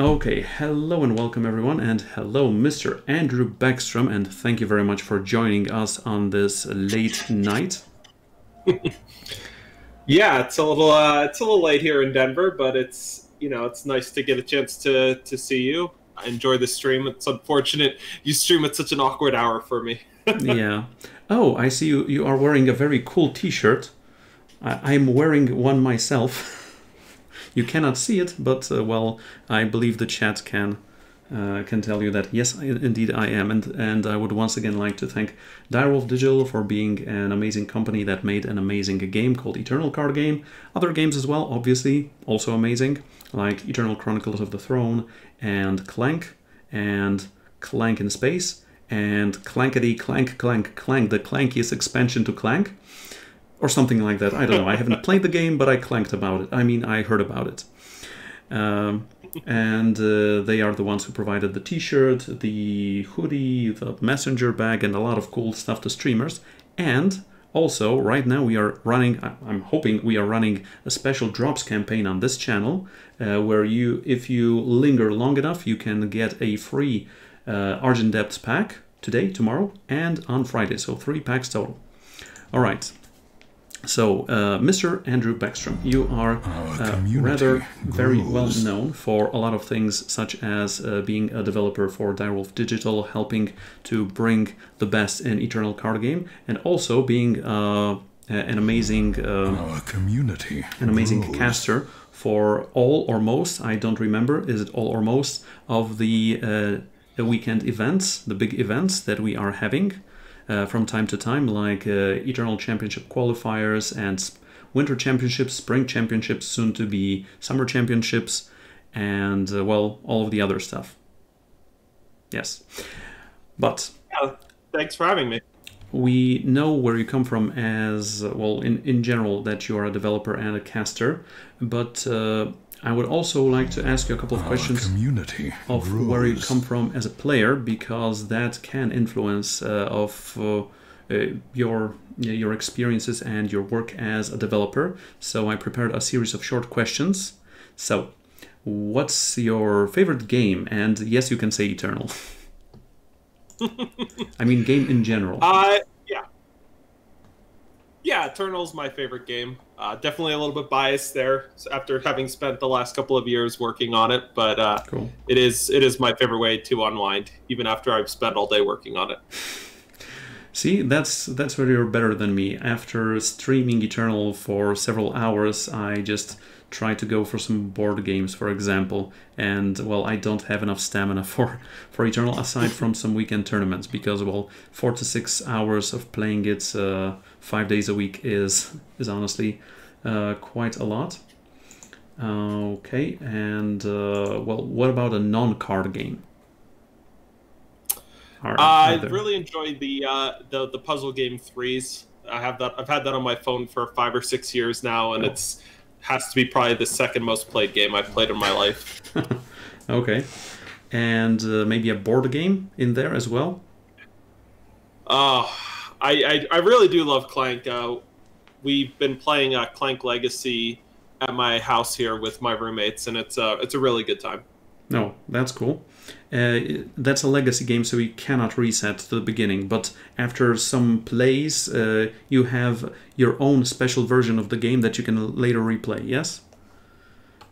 Okay, hello and welcome everyone, and hello Mr. Andrew Baeckstrom, and thank you very much for joining us on this late night. Yeah, it's a little late here in Denver, but it's nice to get a chance to see you. I enjoy the stream. It's unfortunate you stream at such an awkward hour for me. Yeah. Oh, I see you are wearing a very cool t-shirt. I'm wearing one myself. You cannot see it, but well, I believe the chat can tell you that yes, indeed I am, and I would once again like to thank Direwolf Digital for being an amazing company that made an amazing game called Eternal Card Game. Other games as well, obviously, also amazing, like Eternal Chronicles of the Throne and Clank in Space and Clankety Clank Clank Clank, the clankiest expansion to Clank. Or something like that. I don't know. I haven't played the game, but I clanked about it. I mean, I heard about it. And they are the ones who provided the t-shirt, the hoodie, the messenger bag, and a lot of cool stuff to streamers. And also, right now we are running, I'm hoping we are running a special drops campaign on this channel, where if you linger long enough, you can get a free Argent Depths pack today, tomorrow, and on Friday. So 3 packs total. All right. So, Mr. Andrew Baeckstrom, you are rather very well known for a lot of things, such as being a developer for Direwolf Digital, helping to bring the best in Eternal Card Game, and also being an amazing caster for all or most, I don't remember, is it all or most, of the weekend events, the big events that we are having. From time to time, like Eternal Championship qualifiers and Winter Championships, Spring Championships, soon to be Summer Championships, and well, all of the other stuff. Yes, but thanks for having me. We know where you come from as well, in general, that you are a developer and a caster, but I would also like to ask you a couple of questions of where you come from as a player, because that can influence your experiences and your work as a developer. So I prepared a series of short questions. So, what's your favorite game? And yes, you can say Eternal. I mean, game in general. Yeah, Eternal's my favorite game. Definitely a little bit biased there after having spent the last couple of years working on it, but cool. It is my favorite way to unwind, even after I've spent all day working on it. See, that's where you're better than me. After streaming Eternal for several hours, I just try to go for some board games, for example, and well, I don't have enough stamina for Eternal, aside from some weekend tournaments, because well, 4 to 6 hours of playing it 5 days a week is honestly quite a lot. Okay, and well, what about a non-card game? I really enjoyed the puzzle game Threes. I've had that on my phone for 5 or 6 years now, and it's has to be probably the second most played game I've played in my life. Okay, and maybe a board game in there as well. I really do love Clank. We've been playing Clank Legacy at my house here with my roommates, and it's a really good time. No, that's cool. That's a legacy game, so you cannot reset to the beginning, but after some plays, you have your own special version of the game that you can later replay, yes?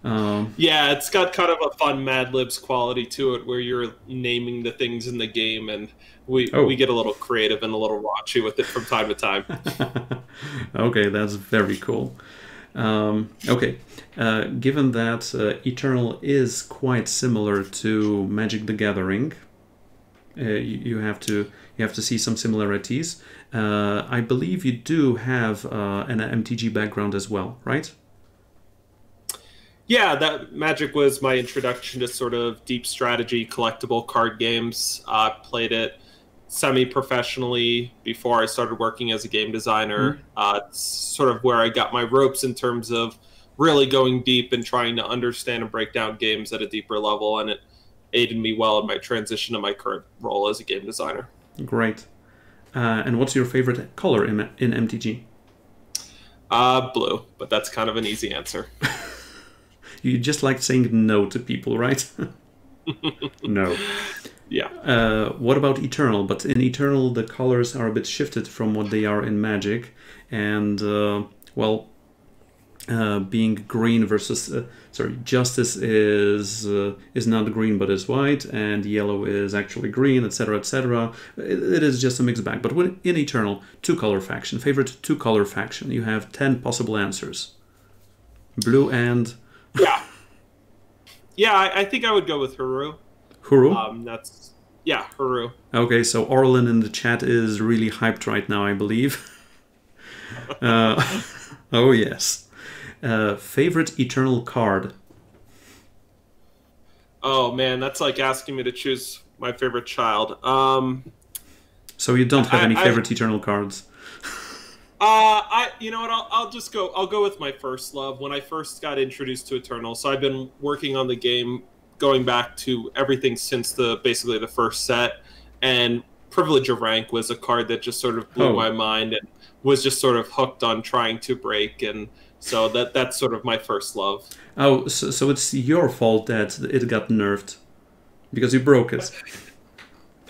Yeah, it's got kind of a fun Mad Libs quality to it, where you're naming the things in the game, and we get a little creative and a little raunchy with it from time to time. Okay, that's very cool. Okay, given that Eternal is quite similar to Magic the Gathering, you have to see some similarities. I believe you do have an MTG background as well, right? Yeah, that Magic was my introduction to sort of deep strategy collectible card games. I played it semi-professionally before I started working as a game designer. It's sort of where I got my ropes in terms of really going deep and trying to understand and break down games at a deeper level, and it aided me well in my transition to my current role as a game designer. Great. And what's your favorite color in MTG? Blue, but that's kind of an easy answer. You just like saying no to people, right? No. Yeah. What about Eternal? But in Eternal, the colors are a bit shifted from what they are in Magic, and well, being green versus Justice is not green but is white, and yellow is actually green, etc., etc. It is just a mixed bag. But in Eternal, two-color faction, favorite two-color faction, you have 10 possible answers. Blue and yeah. I think I would go with Huru. Huru. Huru. Okay, so Orlin in the chat is really hyped right now, I believe. Oh yes. Favorite Eternal card? Oh man, that's like asking me to choose my favorite child. So you don't have any favorite Eternal cards? You know what? I'll go with my first love. When I first got introduced to Eternal, so I've been working on the game going back to everything since basically the first set, and Privilege of Rank was a card that just sort of blew my mind and was just sort of hooked on trying to break, and so that's sort of my first love. Oh, so it's your fault that it got nerfed because you broke it.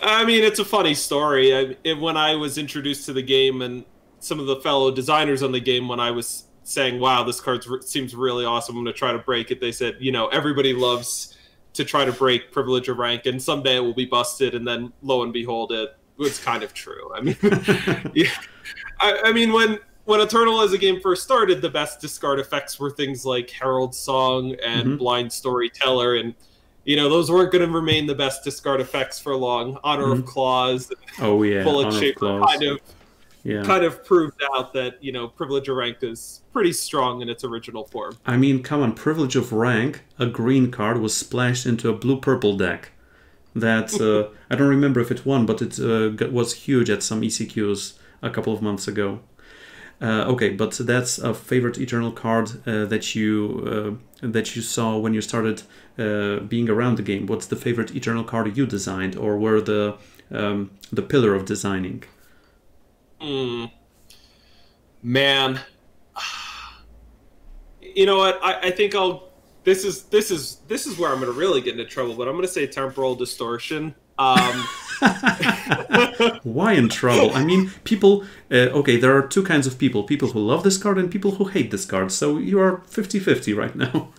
I mean, it's a funny story. When I was introduced to the game, and some of the fellow designers on the game, when I was saying, wow, this card seems really awesome, I'm going to try to break it, they said, you know, everybody loves to try to break Privilege of Rank, and someday it will be busted, and then lo and behold, it was kind of true. I mean, yeah. I mean, when Eternal as a game first started, the best discard effects were things like Herald Song and Blind Storyteller, and you know, those weren't going to remain the best discard effects for long. Honor of Claws, Bullet Shaper kind of proved out that, you know, Privilege of Rank is pretty strong in its original form. I mean, come on, Privilege of Rank, a green card, was splashed into a blue-purple deck. That, I don't remember if it won, but it was huge at some ECQs a couple of months ago. Okay, but that's a favorite Eternal card that you saw when you started being around the game. What's the favorite Eternal card you designed, or were the pillar of designing? Man, you know what? I think this is where I'm going to really get into trouble. But I'm going to say Temporal Distortion. Why in trouble? I mean, people... okay, there are two kinds of people. People who love this card and people who hate this card. So you are 50-50 right now.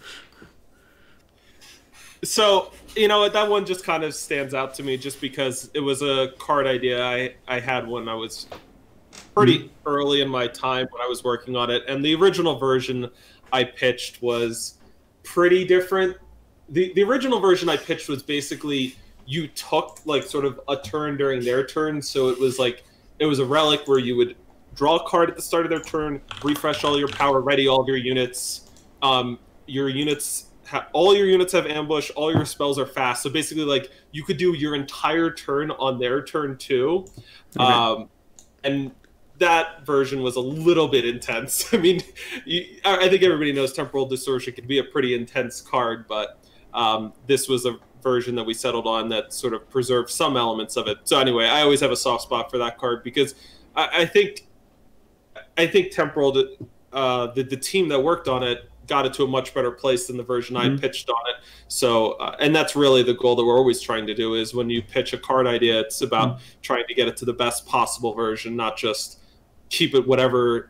So, you know what? That one just kind of stands out to me just because it was a card idea I had when I was pretty early in my time when I was working on it. And the original version I pitched was pretty different. The original version I pitched was basically... you took like sort of a turn during their turn, so it was a relic where you would draw a card at the start of their turn, refresh all your power, ready all of your units. All your units have ambush, all your spells are fast. So basically, like, you could do your entire turn on their turn too. Okay. And that version was a little bit intense. I mean, I think everybody knows Temporal Distortion can be a pretty intense card, but this was a version that we settled on that sort of preserved some elements of it. So anyway, I always have a soft spot for that card because I think Temporal, the team that worked on it got it to a much better place than the version I pitched on it. So, and that's really the goal that we're always trying to do, is when you pitch a card idea, it's about trying to get it to the best possible version, not just keep it whatever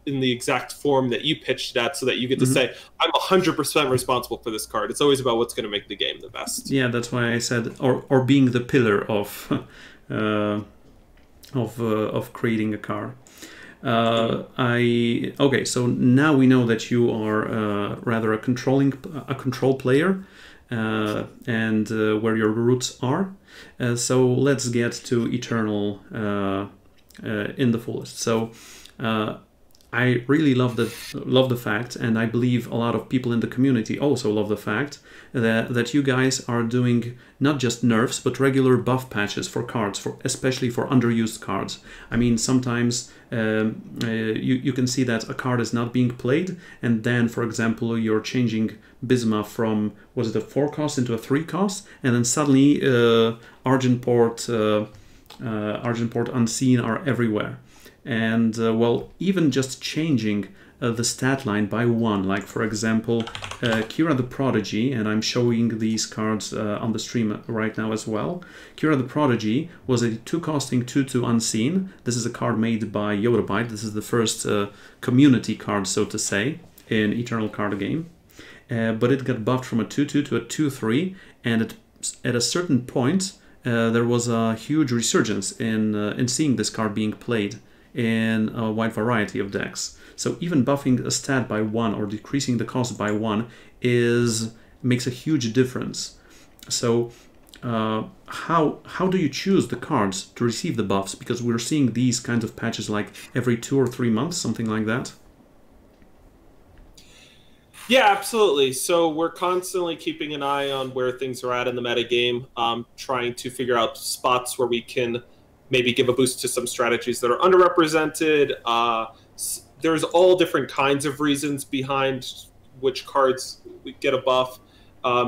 in the exact form that you pitched it at, so that you get to say, I'm 100% responsible for this card. It's always about what's going to make the game the best. Yeah, that's why I said, or being the pillar of creating a card. Okay, so now we know that you are rather a control player, and where your roots are. So let's get to Eternal in the fullest. So I really love the fact, and I believe a lot of people in the community also love the fact that you guys are doing not just nerfs but regular buff patches for cards, especially for underused cards. I mean, sometimes you can see that a card is not being played, and then, for example, you're changing Bisma from, was it a 4-cost into a 3-cost, and then suddenly Argentport Unseen are everywhere. And well, even just changing the stat line by 1. Like, for example, Kira the Prodigy, and I'm showing these cards on the stream right now as well. Kira the Prodigy was a 2-costing 2/2 Unseen. This is a card made by Yodabyte. This is the first community card, so to say, in Eternal Card Game. But it got buffed from a 2/2 to a 2/3, and at a certain point, there was a huge resurgence in seeing this card being played in a wide variety of decks. So even buffing a stat by 1 or decreasing the cost by 1 makes a huge difference. So how do you choose the cards to receive the buffs? Because we're seeing these kinds of patches like every 2 or 3 months, something like that. Yeah, absolutely. So we're constantly keeping an eye on where things are at in the metagame, trying to figure out spots where we can maybe give a boost to some strategies that are underrepresented. There's all different kinds of reasons behind which cards get a buff.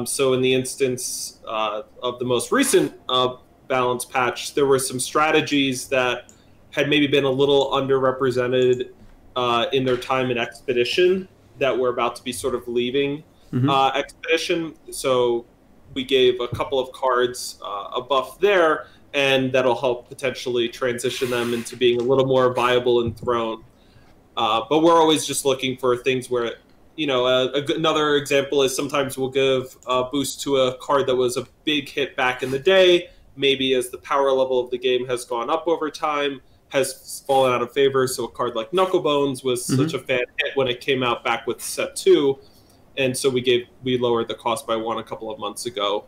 So in the instance of the most recent balance patch, there were some strategies that had maybe been a little underrepresented in their time in Expedition that were about to be sort of leaving Expedition. So we gave a couple of cards a buff there, and that'll help potentially transition them into being a little more viable in Throne. But we're always just looking for things where, you know, another example is sometimes we'll give a boost to a card that was a big hit back in the day. Maybe as the power level of the game has gone up over time, has fallen out of favor. So a card like Knucklebones was such a fan hit when it came out back with set 2. And so we lowered the cost by 1 a couple of months ago.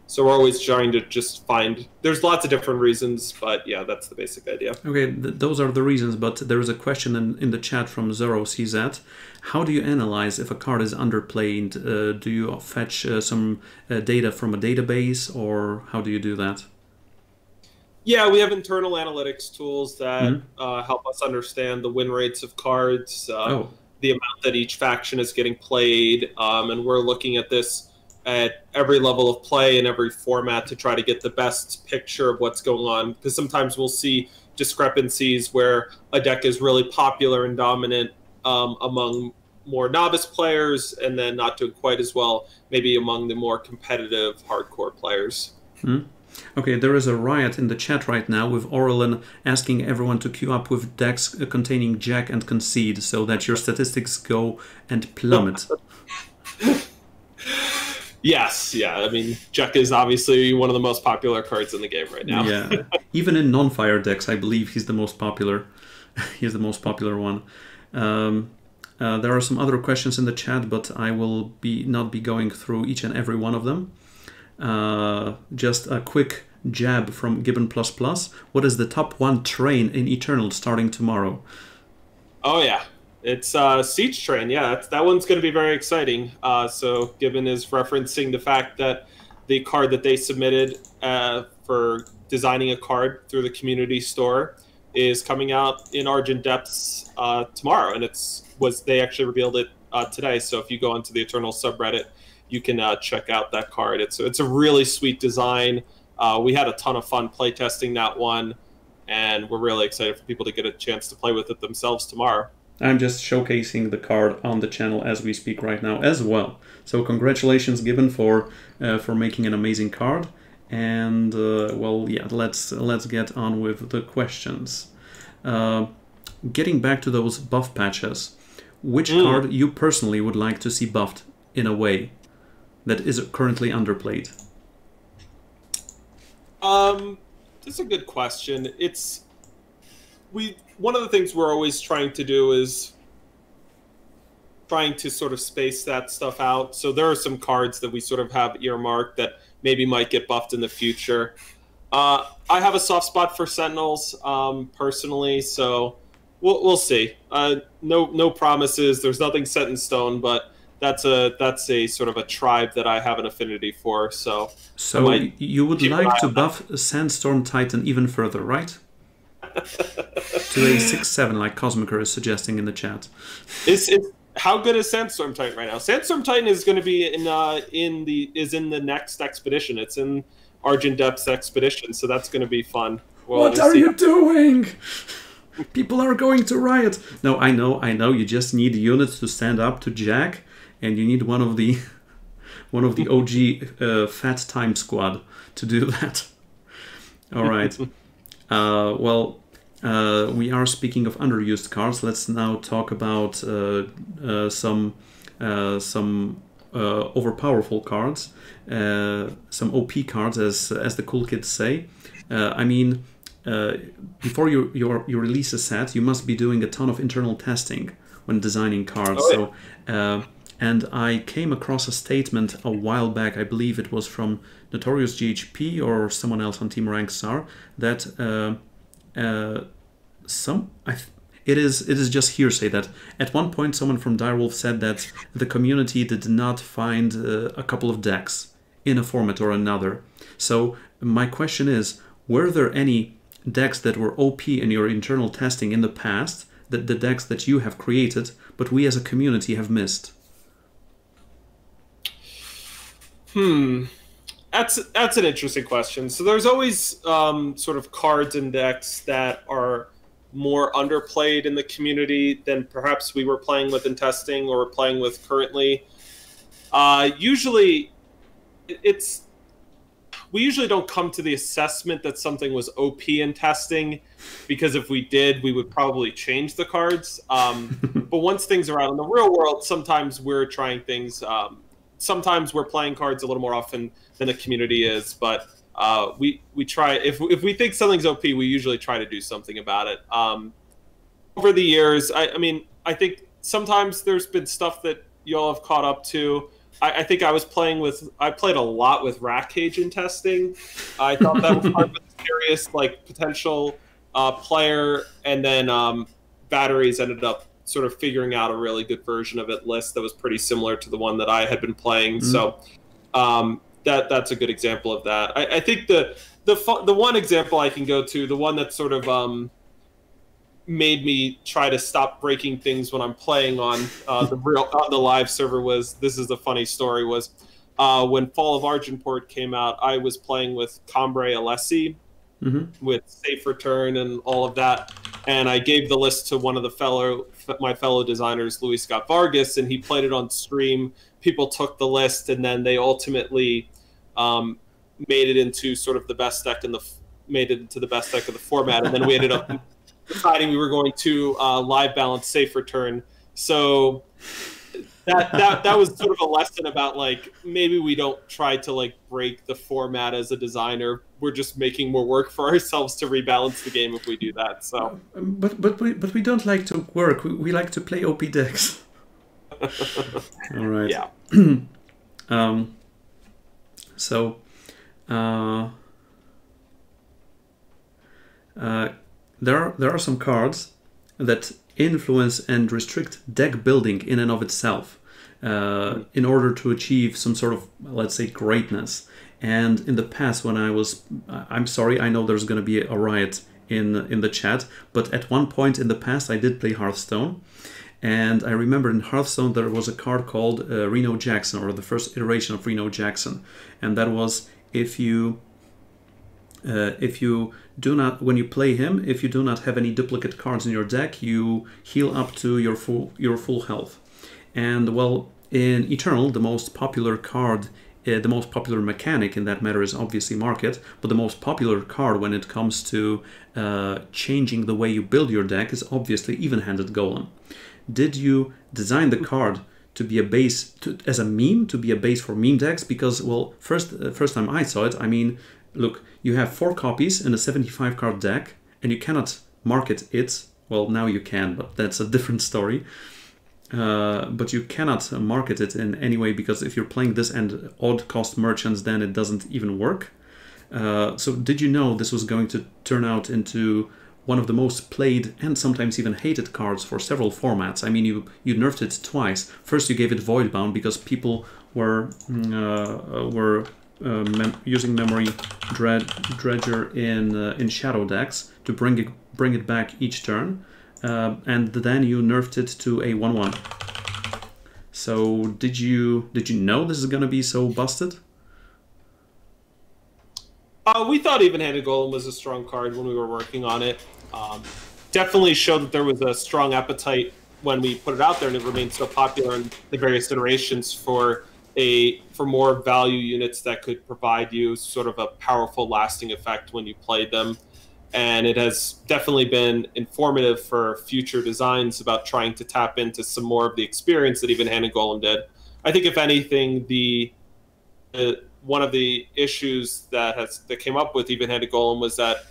So we're always trying to just find, there's lots of different reasons, but yeah, that's the basic idea. Okay, those are the reasons, but there is a question in the chat from Zero CZ. How do you analyze if a card is underplayed? Do you fetch some data from a database, or how do you do that? Yeah, we have internal analytics tools that help us understand the win rates of cards, the amount that each faction is getting played, and we're looking at this at every level of play and every format to try to get the best picture of what's going on. Because sometimes we'll see discrepancies where a deck is really popular and dominant among more novice players, and then not doing quite as well maybe among the more competitive hardcore players. Okay, there is a riot in the chat right now with Orlin asking everyone to queue up with decks containing Jack and Concede so that your statistics go and plummet. Yes, yeah. I mean, Jack is obviously one of the most popular cards in the game right now. Yeah, even in non-fire decks, I believe he's the most popular. He's the most popular one. There are some other questions in the chat, but I will not be going through each and every one of them. Just a quick jab from Gibbon++. What is the top 1 train in Eternal starting tomorrow? Oh yeah, it's Siege Train. Yeah, that one's going to be very exciting. So Gibbon is referencing the fact that the card that they submitted for designing a card through the community store is coming out in Argent Depths tomorrow, and they actually revealed it today. So if you go onto the Eternal subreddit, you can check out that card. It's a really sweet design. We had a ton of fun playtesting that one, and we're really excited for people to get a chance to play with it themselves tomorrow. I'm just showcasing the card on the channel as we speak right now as well. So congratulations, Gibbon, for making an amazing card. And well, yeah, let's get on with the questions. Getting back to those buff patches, which card you personally would like to see buffed in a way that is currently underplayed? That's a good question. One of the things we're always trying to do is trying to sort of space that stuff out. So there are some cards that we sort of have earmarked that maybe might get buffed in the future. I have a soft spot for Sentinels personally, so we'll see. No promises. There's nothing set in stone, but that's a sort of a tribe that I have an affinity for. So you would like to buff Sandstorm Titan even further, right? To a 6/7, like Cosmicer is suggesting in the chat. How good is Sandstorm Titan right now? Sandstorm Titan is going to be in the next expedition. It's in Argent Depths expedition, so that's going to be fun. What are you doing? People are going to riot. No, I know. You just need units to stand up to Jack, and you need one of the OG Fat Time Squad to do that. All right. Well, we are speaking of underused cards. Let's now talk about some overpowerful cards, some OP cards, as the cool kids say. I mean, before you release a set, you must be doing a ton of internal testing when designing cards. Oh, yeah. So, and I came across a statement a while back. I believe it was from Notorious GHP or someone else on Team Rankstar that it is just hearsay that at one point someone from Direwolf said that the community did not find a couple of decks in a format or another. So my question is, were there any decks that were OP in your internal testing in the past, that the decks that you have created, but we as a community have missed? That's an interesting question. So there's always sort of cards and decks that are more underplayed in the community than perhaps we were playing with in testing or playing with currently. Usually, we usually don't come to the assessment that something was OP in testing, because if we did, we would probably change the cards. But once things are out in the real world, sometimes we're trying things. Sometimes we're playing cards a little more often than the community is, but we try. If we think something's OP, we usually try to do something about it. Over the years, I mean, I think sometimes there's been stuff that y'all have caught up to. I think I played a lot with Rat Cage in testing. I thought that was part of a serious, like, potential player, and then Batteries ended up sort of figuring out a really good version of it list that was pretty similar to the one that I had been playing. So that's a good example of that. I think the one example I can go to, the one that sort of made me try to stop breaking things when I'm playing on the live server was, this is a funny story, was when Fall of Argenport came out, I was playing with Cambrai Alessi with Safe Return and all of that, and I gave the list to one of my fellow designers, Louis Scott Vargas, and he played it on stream. People took the list, and then they ultimately made it into sort of the best deck of the format, and then we ended up deciding we were going to live balance Safe Return. So that was sort of a lesson about, like, maybe we don't try to, like, break the format as a designer. We're just making more work for ourselves to rebalance the game if we do that. So, but we don't like to work. We like to play OP decks. All right. Yeah. So, there are some cards that influence and restrict deck building in and of itself in order to achieve some sort of, let's say, greatness. And in the past, when I'm sorry, I know there's going to be a riot in the chat, but at one point in the past I did play Hearthstone, and I remember in Hearthstone there was a card called Reno Jackson, or the first iteration of Reno Jackson, and that was if you do not, when you play him, if you do not have any duplicate cards in your deck, you heal up to your full health. And well, in Eternal, the most popular card, the most popular mechanic in that matter is obviously Market, but the most popular card when it comes to changing the way you build your deck is obviously Even-Handed Golem. Did you design the card to be a base, as a meme, to be a base for meme decks? Because, well, first time I saw it, I mean, look, you have 4 copies in a 75 card deck, and you cannot market it. Well, now you can, but that's a different story. But you cannot market it in any way, because if you're playing this and odd cost merchants, then it doesn't even work. So did you know this was going to turn out into one of the most played and sometimes even hated cards for several formats? I mean, you nerfed it twice. First you gave it Voidbound because people were using Memory Dredger in Shadow decks to bring it back each turn, and then you nerfed it to a 1/1. So did you know this is gonna be so busted? We thought Even-Handed Golem was a strong card when we were working on it. definitely showed that there was a strong appetite when we put it out there, and it remained so popular in the various iterations for more value units that could provide you sort of a powerful, lasting effect when you played them. And it has definitely been informative for future designs about trying to tap into some more of the experience that even-handed Golem did. I think, if anything, one of the issues that came up with even-handed Golem was that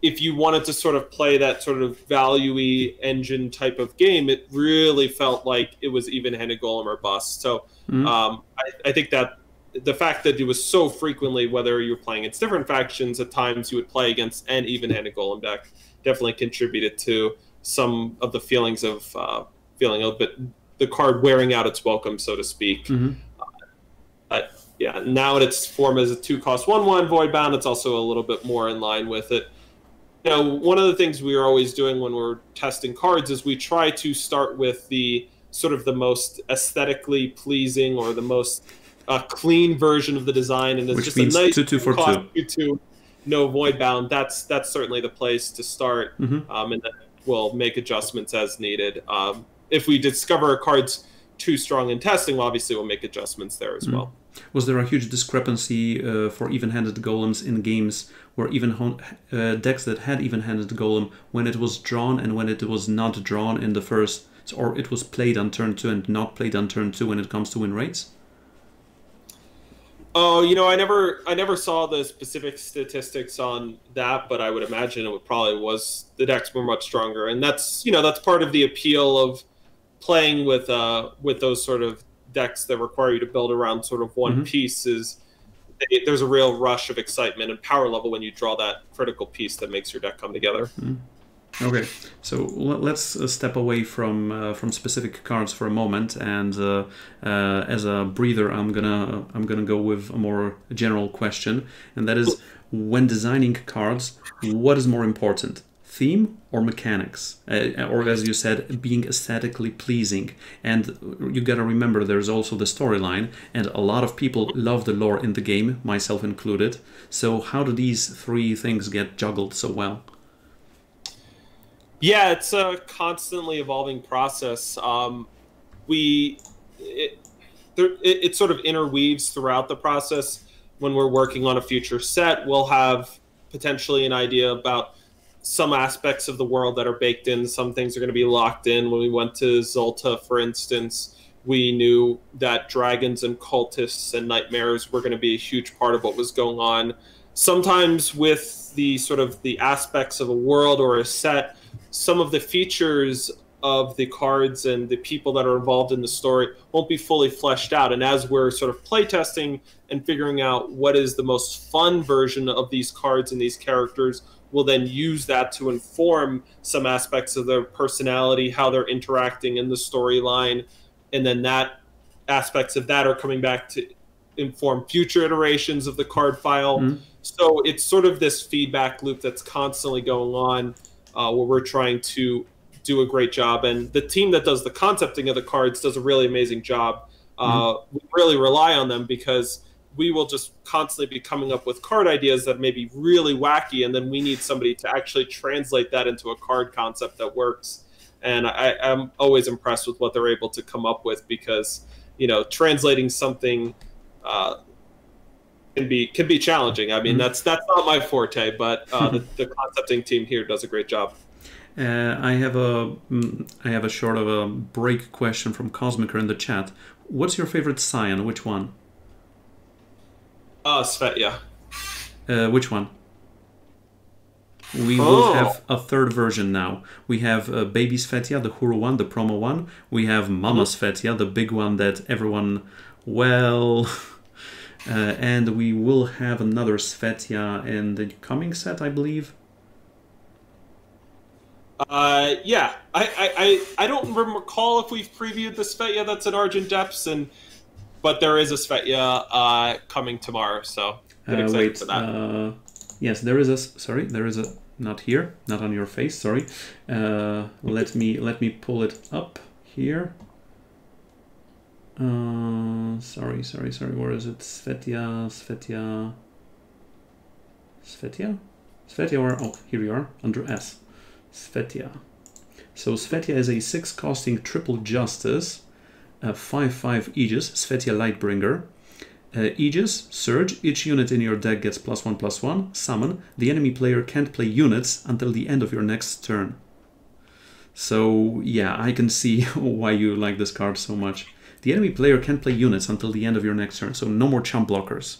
if you wanted to sort of play that sort of value-y engine type of game, it really felt like it was even-handed Golem or bust. So I think that the fact that it was so frequently, whether you were playing against different factions, at times you would play against an even-handed Golem deck, definitely contributed to some of the feelings of feeling a bit the card wearing out its welcome, so to speak. But yeah, now in its form as a 2-cost 1/1 void bound, it's also a little bit more in line with it. You know, one of the things we are always doing when we're testing cards is we try to start with the sort of the most aesthetically pleasing or the most clean version of the design, and it's just a nice 2/2 for 2/2, no void bound. That's certainly the place to start, and then we'll make adjustments as needed. If we discover a card's too strong in testing, well, obviously we'll make adjustments there as well. Was there a huge discrepancy for even-handed golems in games where decks that had even-handed golem, when it was drawn and when it was not drawn in the first, or it was played on turn 2 and not played on turn 2 when it comes to win rates? Oh, you know, I never saw the specific statistics on that, but I would imagine it probably was the decks were much stronger, and that's part of the appeal of playing with those sort of decks that require you to build around sort of one piece. Is there's a real rush of excitement and power level when you draw that critical piece that makes your deck come together. Okay, so let's step away from specific cards for a moment, and as a breather, I'm gonna go with a more general question, and that is, when designing cards, what is more important, theme or mechanics, or as you said, being aesthetically pleasing? And you gotta remember, there's also the storyline, and a lot of people love the lore in the game, myself included. So how do these three things get juggled so well? Yeah, it's a constantly evolving process. It sort of interweaves throughout the process. When we're working on a future set, we'll have potentially an idea about some aspects of the world that are baked in. Some things are going to be locked in. When we went to Zolta, for instance, we knew that dragons and cultists and nightmares were going to be a huge part of what was going on. Sometimes with the sort of the aspects of a world or a set, some of the features of the cards and the people that are involved in the story won't be fully fleshed out. And as we're sort of playtesting and figuring out what is the most fun version of these cards and these characters, we'll then use that to inform some aspects of their personality, how they're interacting in the storyline. And then that aspects of that are coming back to inform future iterations of the card file. So it's sort of this feedback loop that's constantly going on, where we're trying to do a great job. And the team that does the concepting of the cards does a really amazing job. We really rely on them, because we will just constantly be coming up with card ideas that may be really wacky, and then we need somebody to actually translate that into a card concept that works. And I'm always impressed with what they're able to come up with, because, you know, translating something can be challenging. I mean, that's not my forte, but the concepting team here does a great job. I have a sort of a break question from Cosmicer in the chat. What's your favorite scion? Which one? Svetya. Which one? We will have a third version now. We have Baby Svetya, the Huru one, the promo one. We have Mama Svetya, the big one that everyone, well... and we will have another Svetya in the coming set, I believe. Yeah. I don't recall if we've previewed the Svetya that's in Argent Depths, but there is a Svetya coming tomorrow, so get excited for that. Yes, there is a... Sorry, there is a... Not here, not on your face, sorry. Let me pull it up here. Sorry, where is it? Svetya, where? Oh, here we are, under S. Svetia. So Svetia is a 6 costing triple justice, 5/5 Aegis, Svetia Lightbringer. Aegis, Surge, each unit in your deck gets +1/+1, summon. The enemy player can't play units until the end of your next turn. So yeah, I can see why you like this card so much. The enemy player can't play units until the end of your next turn, so no more chump blockers.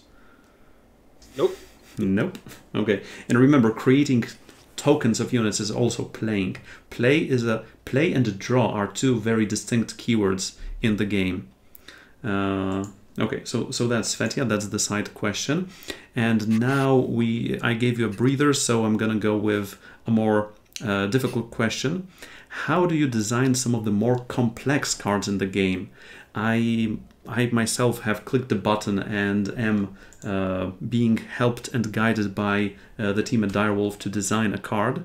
Nope. Nope. Okay, and remember, creating tokens of units is also playing. Play and draw are two very distinct keywords in the game. Okay, so that's Svetia, that's the side question. And now I gave you a breather, so I'm gonna go with a more difficult question. How do you design some of the more complex cards in the game? I myself have clicked the button and am being helped and guided by the team at Direwolf to design a card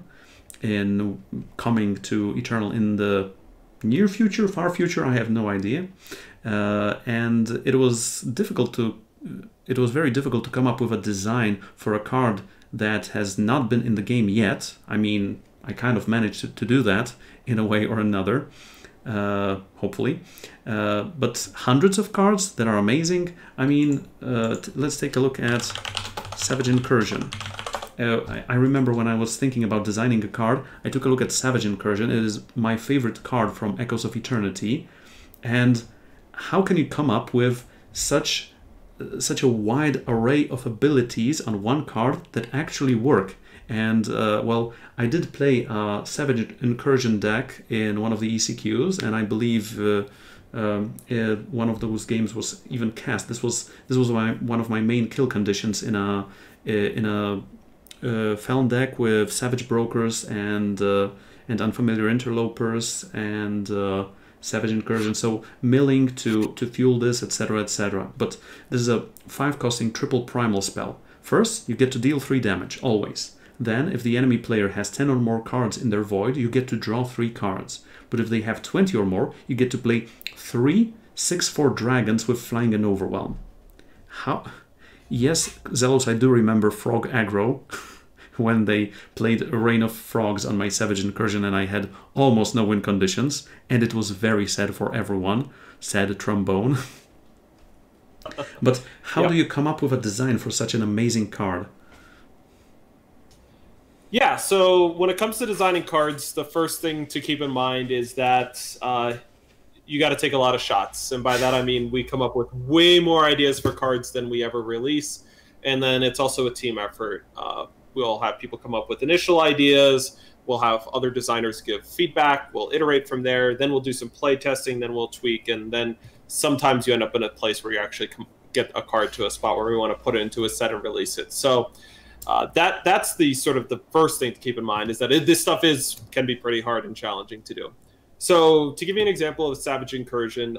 in coming to Eternal in the near future, far future, I have no idea. And it was very difficult to come up with a design for a card that has not been in the game yet. I mean, I kind of managed to do that in a way or another, hopefully. But hundreds of cards that are amazing. I mean, let's take a look at Savage Incursion. I remember when I was thinking about designing a card, I took a look at Savage Incursion. It is my favorite card from Echoes of Eternity. And how can you come up with such a wide array of abilities on one card that actually work? And well, I did play a Savage Incursion deck in one of the ECQs, and I believe one of those games was even cast. This was one of my main kill conditions in a Felon deck with Savage Brokers and Unfamiliar Interlopers and Savage Incursion, so milling to fuel this, etc, etc. But this is a 5 costing triple primal spell. First, you get to deal 3 damage, always. Then, if the enemy player has 10 or more cards in their void, you get to draw 3 cards. But if they have 20 or more, you get to play 3 6/4 dragons with Flying and Overwhelm. How? Yes, Zelos, I do remember Frog Aggro, when they played a Rain of Frogs on my Savage Incursion and I had almost no win conditions, and it was very sad for everyone. Sad trombone. But how do you come up with a design for such an amazing card? Yeah, so when it comes to designing cards, the first thing to keep in mind is that you got to take a lot of shots. And by that, I mean we come up with way more ideas for cards than we ever release. And then it's also a team effort. We'll have people come up with initial ideas. We'll have other designers give feedback. We'll iterate from there. Then we'll do some play testing. Then we'll tweak. And then sometimes you end up in a place where you actually get a card to a spot where we want to put it into a set and release it. So that's the sort of the first thing to keep in mind, is that this stuff can be pretty hard and challenging to do. So to give you an example of Savage Incursion,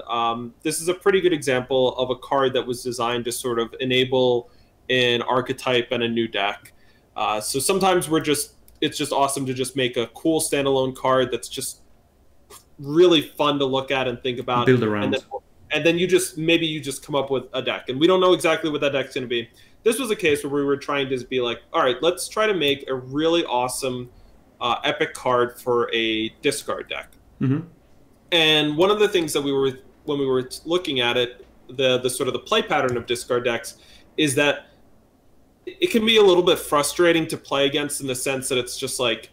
this is a pretty good example of a card that was designed to sort of enable an archetype and a new deck. So sometimes it's just awesome to just make a cool standalone card that's just really fun to look at and think about. Build around. And then you just come up with a deck. And we don't know exactly what that deck's going to be. This was a case where we were trying to be like, all right, let's try to make a really awesome epic card for a discard deck. Mm-hmm. And one of the things that when we were looking at it, the sort of the play pattern of discard decks is that it can be a little bit frustrating to play against, in the sense that it's just like,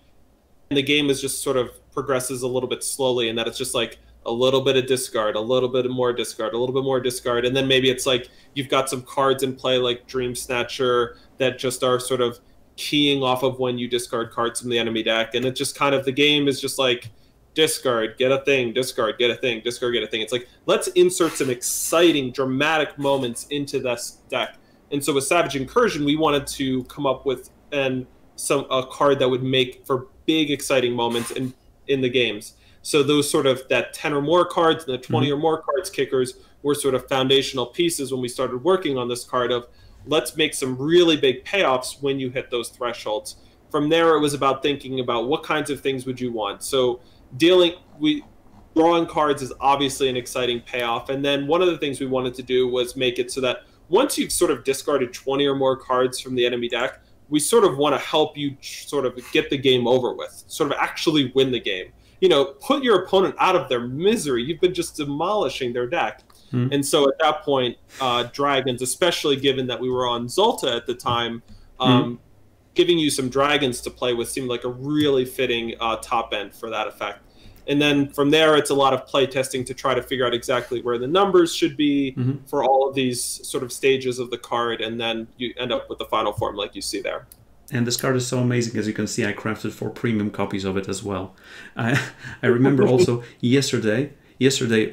and the game is just sort of progresses a little bit slowly, and that it's just like a little bit of discard, a little bit more discard, a little bit more discard, and then maybe it's like you've got some cards in play like Dream Snatcher that just are sort of keying off of when you discard cards from the enemy deck, and it just kind of, the game is just like discard, get a thing, discard, get a thing, discard, get a thing. It's like, let's insert some exciting, dramatic moments into this deck. And so with Savage Incursion, we wanted to come up with a card that would make for big, exciting moments in the games. So those sort of that 10 or more cards and the 20 or more cards kickers were sort of foundational pieces when we started working on this card of, let's make some really big payoffs when you hit those thresholds. From there, it was about thinking about what kinds of things would you want. So drawing cards is obviously an exciting payoff. And then one of the things we wanted to do was make it so that once you've sort of discarded 20 or more cards from the enemy deck, we sort of want to help you sort of get the game over with, sort of actually win the game. You know, put your opponent out of their misery. You've been just demolishing their deck. And so at that point, dragons, especially given that we were on Zolta at the time, giving you some dragons to play with seemed like a really fitting top end for that effect. And then from there, it's a lot of play testing to try to figure out exactly where the numbers should be for all of these sort of stages of the card, and then you end up with the final form like you see there. And this card is so amazing. As you can see, I crafted 4 premium copies of it as well. I remember also yesterday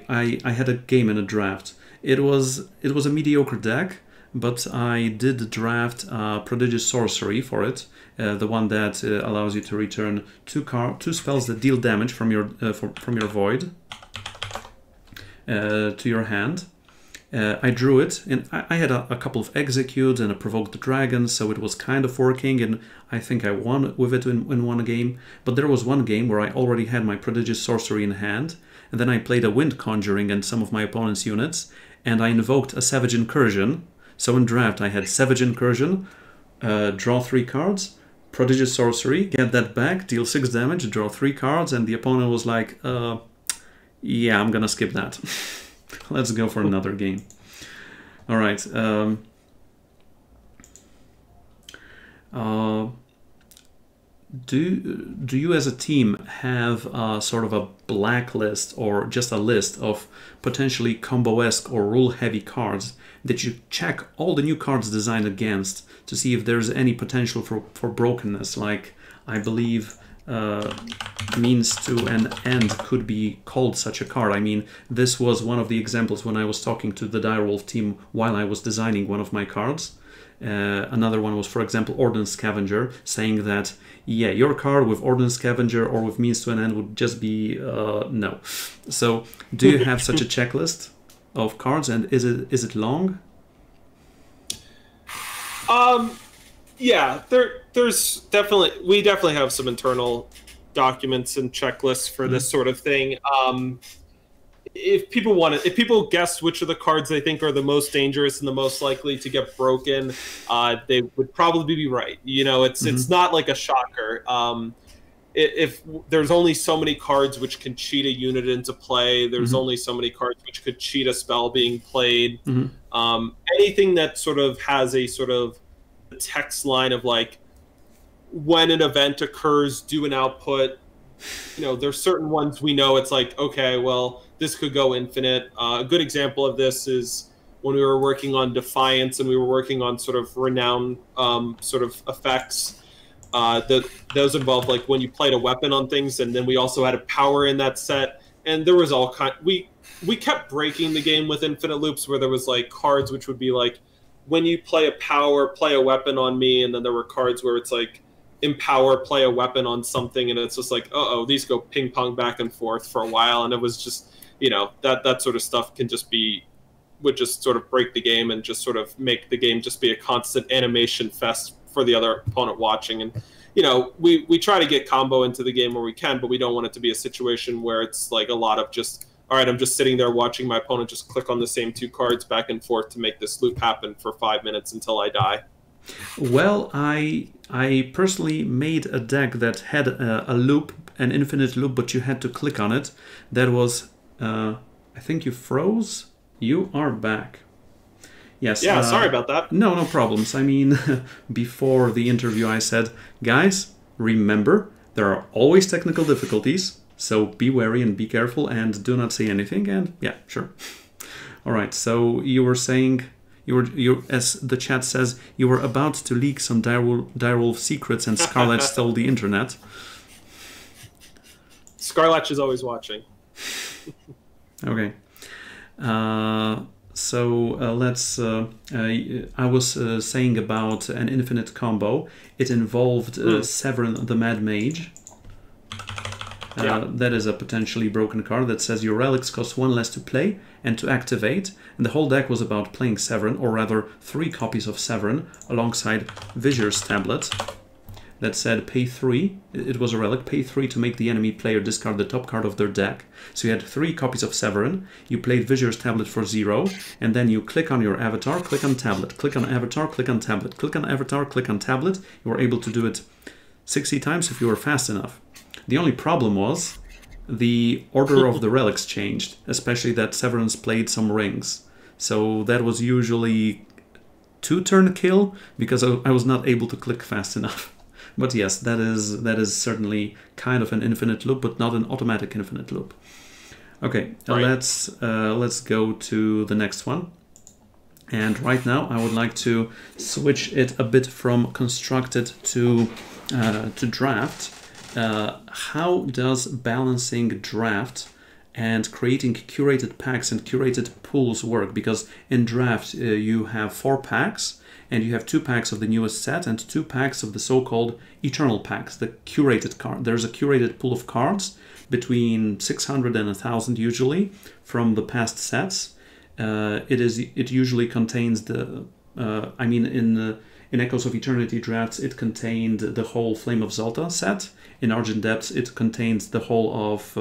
I had a game in a draft. It was a mediocre deck, but I did draft Prodigy Sorcery for it, the one that allows you to return 2 spells that deal damage from your void to your hand. I drew it, and I had a couple of executes and a provoked dragon, so it was kind of working, and I think I won with it in one game. But there was one game where I already had my Prodigious Sorcery in hand, and then I played a Wind Conjuring and some of my opponent's units, and I invoked a Savage Incursion. So in draft I had Savage Incursion, draw 3 cards, Prodigious Sorcery, get that back, deal 6 damage, draw 3 cards, and the opponent was like, yeah, I'm gonna skip that. Let's go for another game. All right. Do you as a team have sort of a blacklist or just a list of potentially combo-esque or rule-heavy cards that you check all the new cards designed against to see if there's any potential for brokenness? Like, I believe Means to an End could be called such a card. I mean, this was one of the examples when I was talking to the Direwolf team while I was designing one of my cards. Another one was, for example, Ordnance Scavenger, saying that, yeah, your card with Ordnance Scavenger or with Means to an End would just be no. So, do you have such a checklist of cards, and is it long? Yeah, there's definitely, we definitely have some internal documents and checklists for this sort of thing. If people guess which of the cards they think are the most dangerous and the most likely to get broken, they would probably be right. You know, it's not like a shocker. If there's only so many cards which can cheat a unit into play, there's only so many cards which could cheat a spell being played. Anything that sort of has a sort of text line of like, when an event occurs, do an output. You know, there's certain ones we know it's like, okay, well, this could go infinite. A good example of this is when we were working on Defiance and we were working on sort of Renown sort of effects. Those involved like when you played a weapon on things, and then we also had a power in that set. And there was all kind. We kept breaking the game with infinite loops where there was like cards which would be like, when you play a power, play a weapon on me, and then there were cards where it's like, empower, play a weapon on something, and it's just like, uh-oh, these go ping-pong back and forth for a while, and it was just, you know, that sort of stuff would just sort of break the game and just sort of make the game just be a constant animation fest for the other opponent watching. And, you know, we try to get combo into the game where we can, but we don't want it to be a situation where it's like a lot of just, all right, I'm just sitting there watching my opponent just click on the same 2 cards back and forth to make this loop happen for 5 minutes until I die. Well, I personally made a deck that had a loop, an infinite loop, but you had to click on it. That was, I think you froze? You are back. Yes. Yeah, sorry about that. No problems. I mean, before the interview I said, guys, remember, there are always technical difficulties. So be wary and be careful and do not say anything. And yeah, sure. All right. So you were saying, you as the chat says, you were about to leak some Direwolf secrets, and Scarlet stole the internet. Scarlet is always watching. Okay. Let's. I was saying about an infinite combo. It involved Severin the Mad Mage. That is a potentially broken card that says your relics cost 1 less to play and to activate, and the whole deck was about playing Severin, or rather 3 copies of Severin alongside Vizier's Tablet. that said pay 3. It was a relic, pay 3 to make the enemy player discard the top card of their deck. So you had 3 copies of Severin, you played Vizier's Tablet for 0, and then you click on your avatar, click on tablet, click on avatar, click on tablet, click on avatar, click on tablet. You were able to do it 60 times if you were fast enough. The only problem was the order of the relics changed, especially that Severin's played some rings. So that was usually 2-turn kill because I was not able to click fast enough. But yes, that is certainly kind of an infinite loop, but not an automatic infinite loop. Okay, right. Let's go to the next one. And right now I would like to switch it a bit from constructed to draft. How does balancing draft and creating curated packs and curated pools work? Because in draft you have 4 packs, and you have 2 packs of the newest set and 2 packs of the so-called eternal packs, the curated card. There's a curated pool of cards between 600 and 1,000 usually from the past sets. It usually contains the in Echoes of Eternity drafts, it contained the whole Flame of Zolta set. In Argent Depths, it contains the whole of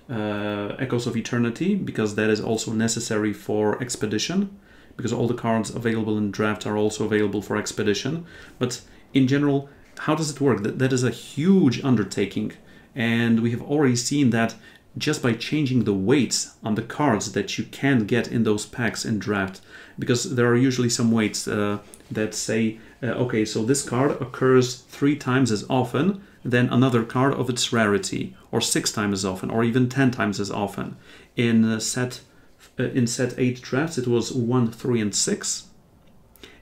Echoes of Eternity, because that is also necessary for Expedition, because all the cards available in draft are also available for Expedition. But in general, how does it work? That is a huge undertaking, and we have already seen that just by changing the weights on the cards that you can get in those packs in draft, because there are usually some weights that say, okay, so this card occurs 3 times as often than another card of its rarity, or 6 times as often, or even 10 times as often. In set 8 drafts, it was 1, 3, and 6.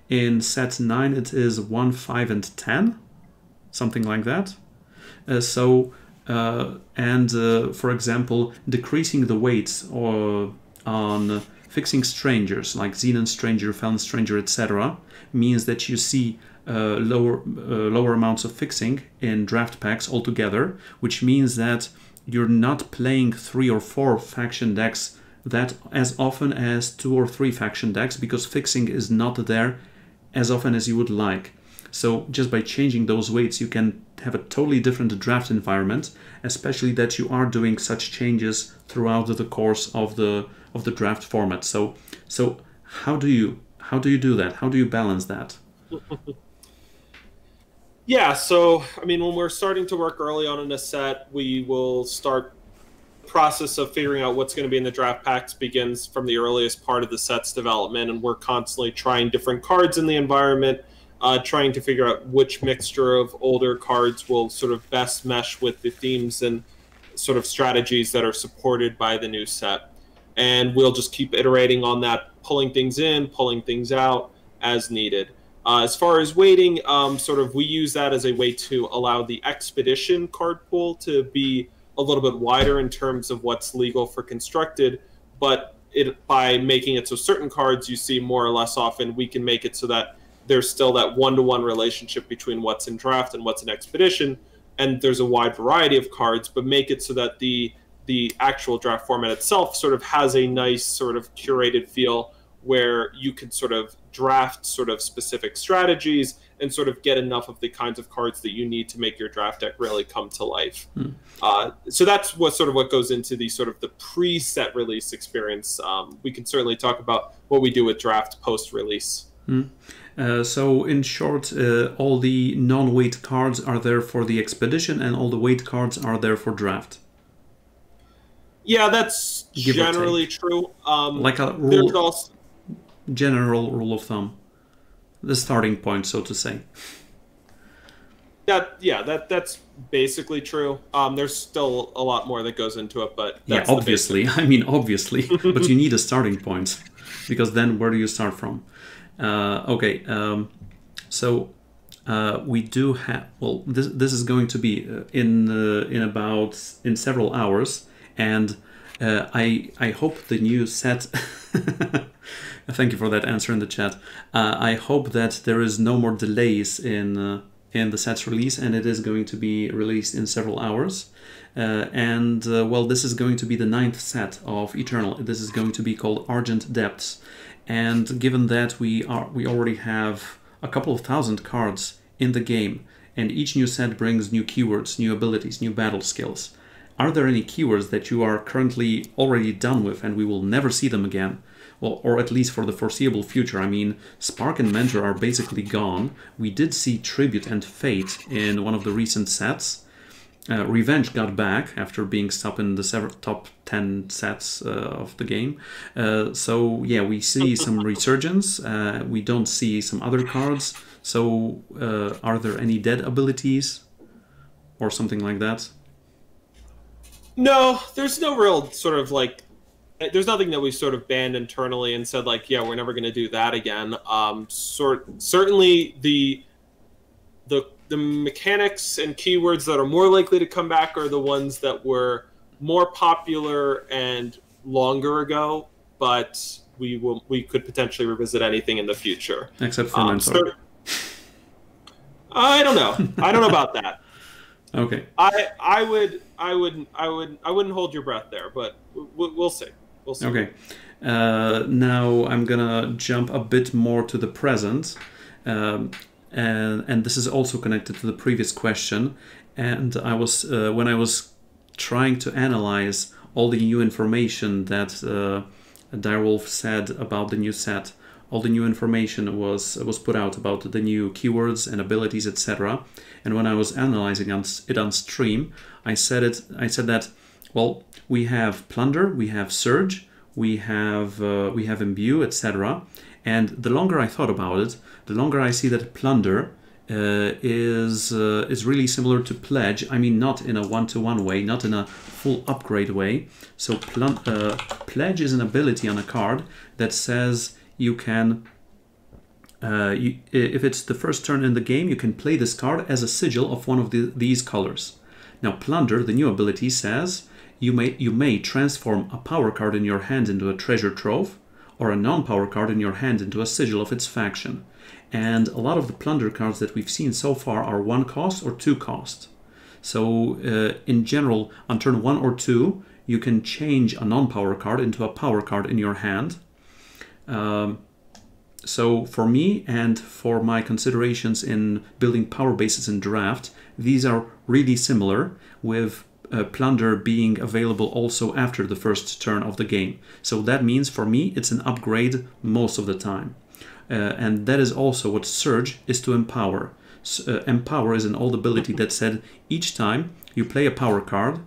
In set 9, it is 1, 5, and 10, something like that. For example, decreasing the weights on fixing strangers like Xenon Stranger, Felon Stranger, etc. means that you see lower amounts of fixing in draft packs altogether, which means that you're not playing 3 or 4 faction decks that as often as 2 or 3 faction decks, because fixing is not there as often as you would like. So just by changing those weights, you can have a totally different draft environment, especially that you are doing such changes throughout the course of the draft format. So how do you do that? How do you balance that? Yeah, so I mean, when we're starting to work early on in a set, we will start the process of figuring out what's going to be in the draft packs begins from the earliest part of the set's development, and we're constantly trying different cards in the environment, trying to figure out which mixture of older cards will sort of best mesh with the themes and sort of strategies that are supported by the new set. And we'll just keep iterating on that, pulling things in, pulling things out as needed. As far as weighting, we use that as a way to allow the Expedition card pool to be a little bit wider in terms of what's legal for constructed, but by making it so certain cards you see more or less often, we can make it so that there's still that one-to-one relationship between what's in draft and what's in Expedition, and there's a wide variety of cards, but make it so that the actual draft format itself sort of has a nice sort of curated feel where you can sort of draft sort of specific strategies and sort of get enough of the kinds of cards that you need to make your draft deck really come to life. So that's what goes into the sort of the pre-set release experience. We can certainly talk about what we do with draft post-release. So in short, all the non-weight cards are there for the Expedition and all the weight cards are there for draft. Yeah, that's generally true. Like a general rule of thumb. The starting point, so to say. That's basically true. There's still a lot more that goes into it, but that's obviously. I mean, obviously. But you need a starting point, because then where do you start from? We do have. Well, this is going to be in several hours, and I hope the new set. Thank you for that answer in the chat. I hope that there is no more delays in the set's release, and it is going to be released in several hours. This is going to be the 9th set of Eternal. This is going to be called Argent Depths, and given that we already have a couple of thousand cards in the game, and each new set brings new keywords, new abilities, new battle skills. Are there any keywords that you are currently already done with and we will never see them again? Well, or at least for the foreseeable future. I mean, Spark and Mentor are basically gone. We did see Tribute and Fate in one of the recent sets. Revenge got back after being stopped in the top 10 sets of the game. So yeah, we see some resurgence. We don't see some other cards. So are there any dead abilities or something like that? No, there's no real sort of like, there's nothing that we sort of banned internally and said like, yeah, we're never going to do that again. Certainly the mechanics and keywords that are more likely to come back are the ones that were more popular and longer ago, but we could potentially revisit anything in the future. Except for Mentor. I don't know. I don't know about that. Okay. I wouldn't hold your breath there, but we'll see. We'll see. Okay. Now I'm gonna jump a bit more to the present, and this is also connected to the previous question. And I was when I was trying to analyze all the new information that Direwolf said about the new set. All the new information was put out about the new keywords and abilities, etc. And when I was analyzing it on stream, I said that, well, we have Plunder, we have Surge, we have Imbue, etc. And the longer I thought about it, the longer I see that Plunder is really similar to Pledge. I mean, not in a one-to-one way, not in a full upgrade way. So Pledge is an ability on a card that says you can, if it's the first turn in the game, you can play this card as a sigil of one of these colors. Now, Plunder, the new ability, says you may transform a power card in your hand into a treasure trove, or a non-power card in your hand into a sigil of its faction. And a lot of the Plunder cards that we've seen so far are 1 cost or 2 cost. So in general, on turn 1 or 2, you can change a non-power card into a power card in your hand. So for me and for my considerations in building power bases in draft, these are really similar, with Plunder being available also after the first turn of the game. So that means for me it's an upgrade most of the time. And that is also what Surge is to Empower. Empower is an old ability that said each time you play a power card,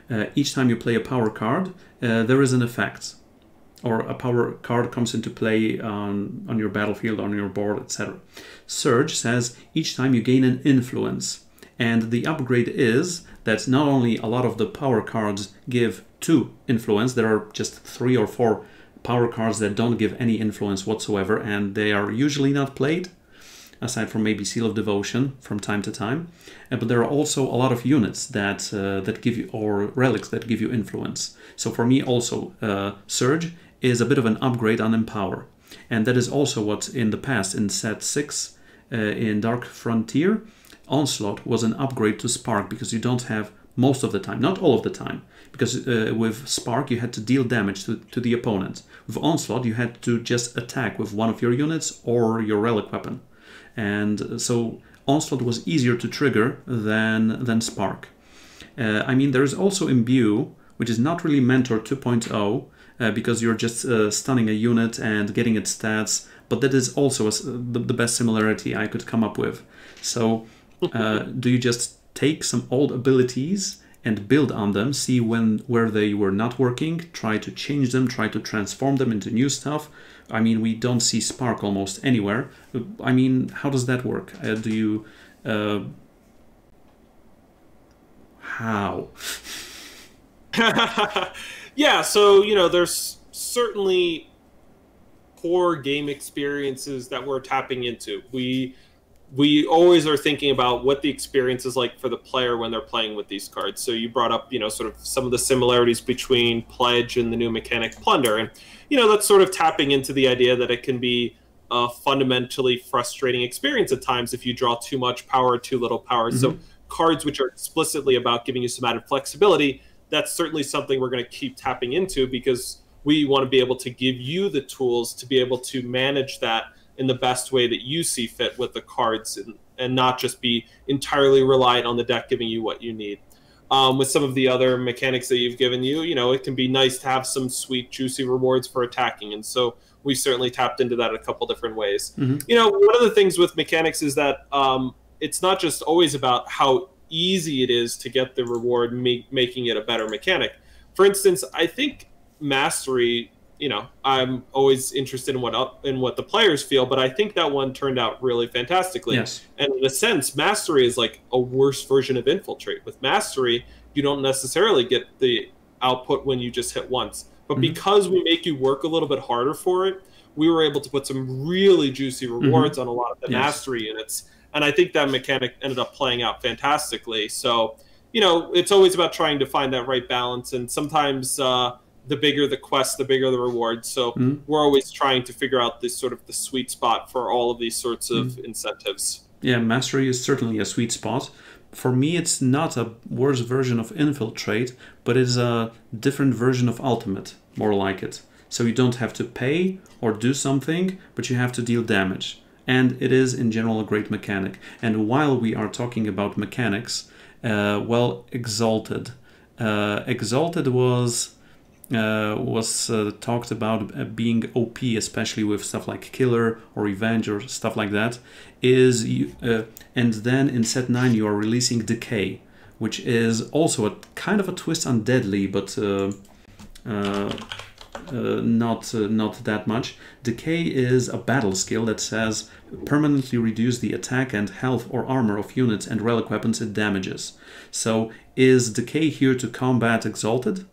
there is an effect, or a power card comes into play on your battlefield, on your board, etc. Surge says each time you gain an influence. And the upgrade is that not only a lot of the power cards give 2 influence, there are just 3 or 4 power cards that don't give any influence whatsoever, and they are usually not played, aside from maybe Seal of Devotion from time to time. But there are also a lot of units that give you, or relics that give you influence. So for me also, Surge is a bit of an upgrade on Empower. And that is also what in the past, in set 6, in Dark Frontier, Onslaught was an upgrade to Spark, because you don't have most of the time, not all of the time, because with Spark you had to deal damage to the opponent. With Onslaught you had to just attack with one of your units or your relic weapon. And so Onslaught was easier to trigger than Spark. I mean, there is also Imbue, which is not really Mentor 2.0, because you're just stunning a unit and getting its stats, but that is also the best similarity I could come up with. So do you just take some old abilities and build on them, see where they were not working, try to change them, try to transform them into new stuff? I mean, we don't see Spark almost anywhere. I mean, how does that work? Do you... how? Yeah, so, you know, there's certainly core game experiences that we're tapping into. We always are thinking about what the experience is like for the player when they're playing with these cards. So you brought up, you know, sort of some of the similarities between Pledge and the new mechanic Plunder. And, you know, that's sort of tapping into the idea that it can be a fundamentally frustrating experience at times if you draw too much power or too little power. Mm-hmm. So cards which are explicitly about giving you some added flexibility, that's certainly something we're going to keep tapping into, because we want to be able to give you the tools to be able to manage that in the best way that you see fit with the cards and not just be entirely reliant on the deck giving you what you need. With some of the other mechanics that you've given you, it can be nice to have some sweet, juicy rewards for attacking. And so we've certainly tapped into that a couple different ways. One of the things with mechanics is that it's not just always about how easy it is to get the reward, making it a better mechanic. For instance, I think Mastery, I'm always interested in what the players feel, but I think that one turned out really fantastically. Yes. And in a sense, Mastery is like a worse version of Infiltrate. With Mastery, you don't necessarily get the output when you just hit once. But because we make you work a little bit harder for it, we were able to put some really juicy rewards on a lot of the Mastery units. And I think that mechanic ended up playing out fantastically. So, it's always about trying to find that right balance. And sometimes the bigger the quest, the bigger the reward. So we're always trying to figure out this sort of the sweet spot for all of these sorts of incentives. Yeah, Mastery is certainly a sweet spot. For me, it's not a worse version of Infiltrate, but it's a different version of Ultimate, more like it. So you don't have to pay or do something, but you have to deal damage. And it is, in general, a great mechanic. And while we are talking about mechanics, well, Exalted. Exalted was talked about being OP, especially with stuff like Killer or Revenge or stuff like that. And then in set 9 you are releasing Decay, which is also a kind of a twist on Deadly, but not that much. Decay is a battle skill that says permanently reduce the attack and health or armor of units and relic weapons it damages. So is Decay here to combat Exalted?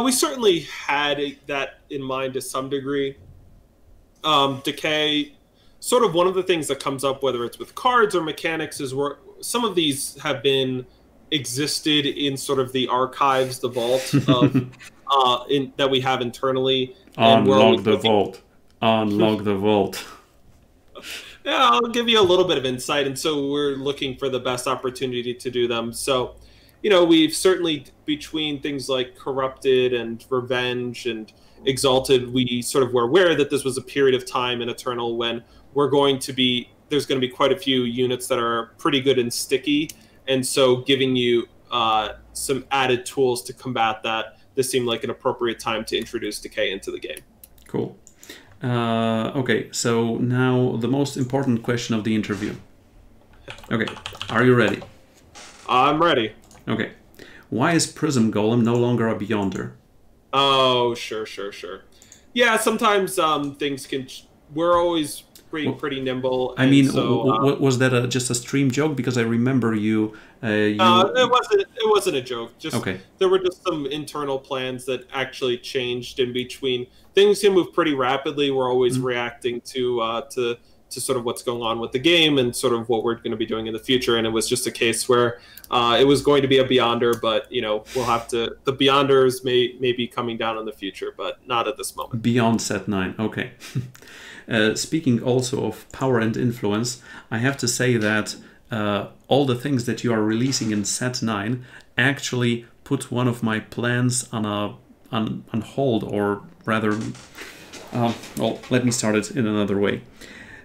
We certainly had that in mind to some degree. Decay, sort of one of the things that comes up, whether it's with cards or mechanics, is where some of these have been existed in sort of the archives, the vault of that we have internally. Unlock the vault. Unlock the vault. Yeah, I'll give you a little bit of insight, and so we're looking for the best opportunity to do them. So, we've certainly, between things like Corrupted and Revenge and Exalted, we sort of were aware that this was a period of time in Eternal when there's going to be quite a few units that are pretty good and sticky, and so giving you some added tools to combat that, this seemed like an appropriate time to introduce Decay into the game. Cool. Okay, so now the most important question of the interview. Okay, are you ready? I'm ready. Okay. Why is Prism Golem no longer a Beyonder? Oh, sure. Yeah, sometimes things can... We're always pretty nimble. I mean, so, was that just a stream joke? Because I remember you... It wasn't a joke. Just okay. There were just some internal plans that actually changed in between. Things can move pretty rapidly. We're always reacting to sort of what's going on with the game and sort of what we're going to be doing in the future. And it was just a case where it was going to be a Beyonder, but we'll have to. The Beyonders may be coming down in the future, but not at this moment. Beyond set 9, okay. Speaking also of power and influence, I have to say that all the things that you are releasing in set 9 actually put one of my plans on hold, or rather, well, let me start it in another way.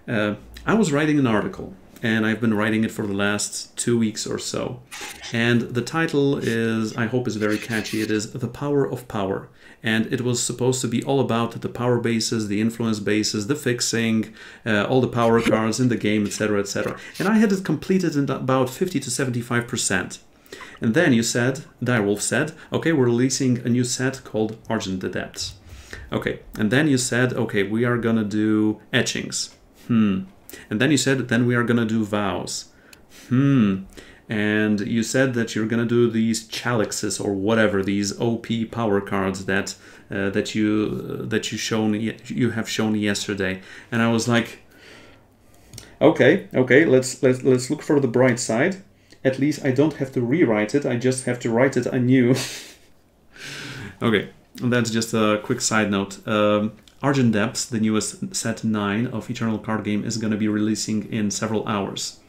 I was writing an article, and I've been writing it for the last 2 weeks or so. And the title is, I hope is very catchy. It is The Power of Power. And it was supposed to be all about the power bases, the influence bases, the fixing, all the power cards in the game, etc., etc. And I had it completed in about 50 to 75%. And then you said, Direwolf said, okay, we're releasing a new set called Argent Adepts. Okay, and then you said, okay, we are gonna do etchings. And then you said, then we are gonna do vows. And you said that you're gonna do these chalixes or whatever, these OP power cards that you have shown yesterday. And I was like, okay, let's look for the bright side. At least I don't have to rewrite it. I just have to write it anew. Okay, and that's just a quick side note. Argent Depths, the newest set 9 of Eternal card game, is going to be releasing in several hours.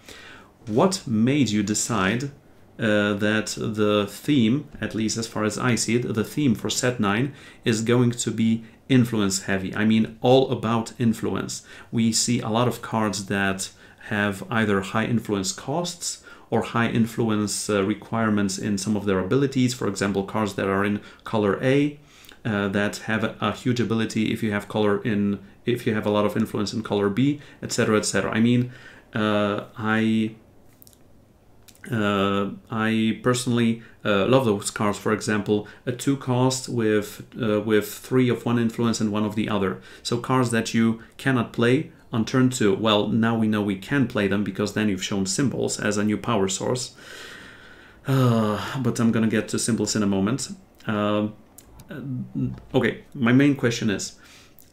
What made you decide that the theme, at least as far as I see it, the theme for set 9 is going to be influence heavy. I mean, all about influence. We see a lot of cards that have either high influence costs or high influence requirements in some of their abilities. For example, cards that are in color A that have a huge ability if you have if you have a lot of influence in color B, etc., etc. I mean, I personally love those cards. For example, a 2 cost with 3 of one influence and 1 of the other. So cards that you cannot play on turn 2. Well, now we know we can play them because then you've shown symbols as a new power source. But I'm gonna get to symbols in a moment. Okay, my main question is,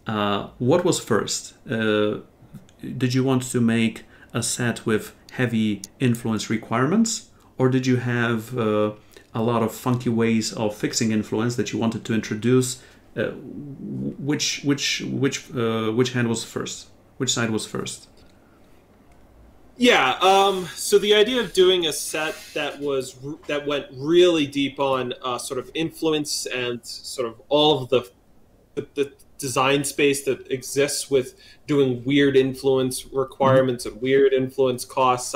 what was first? Did you want to make a set with heavy influence requirements, or did you have a lot of funky ways of fixing influence that you wanted to introduce? Which hand was first? Which side was first? Yeah, so the idea of doing a set that went really deep on sort of influence and sort of all of the design space that exists with doing weird influence requirements and weird influence costs.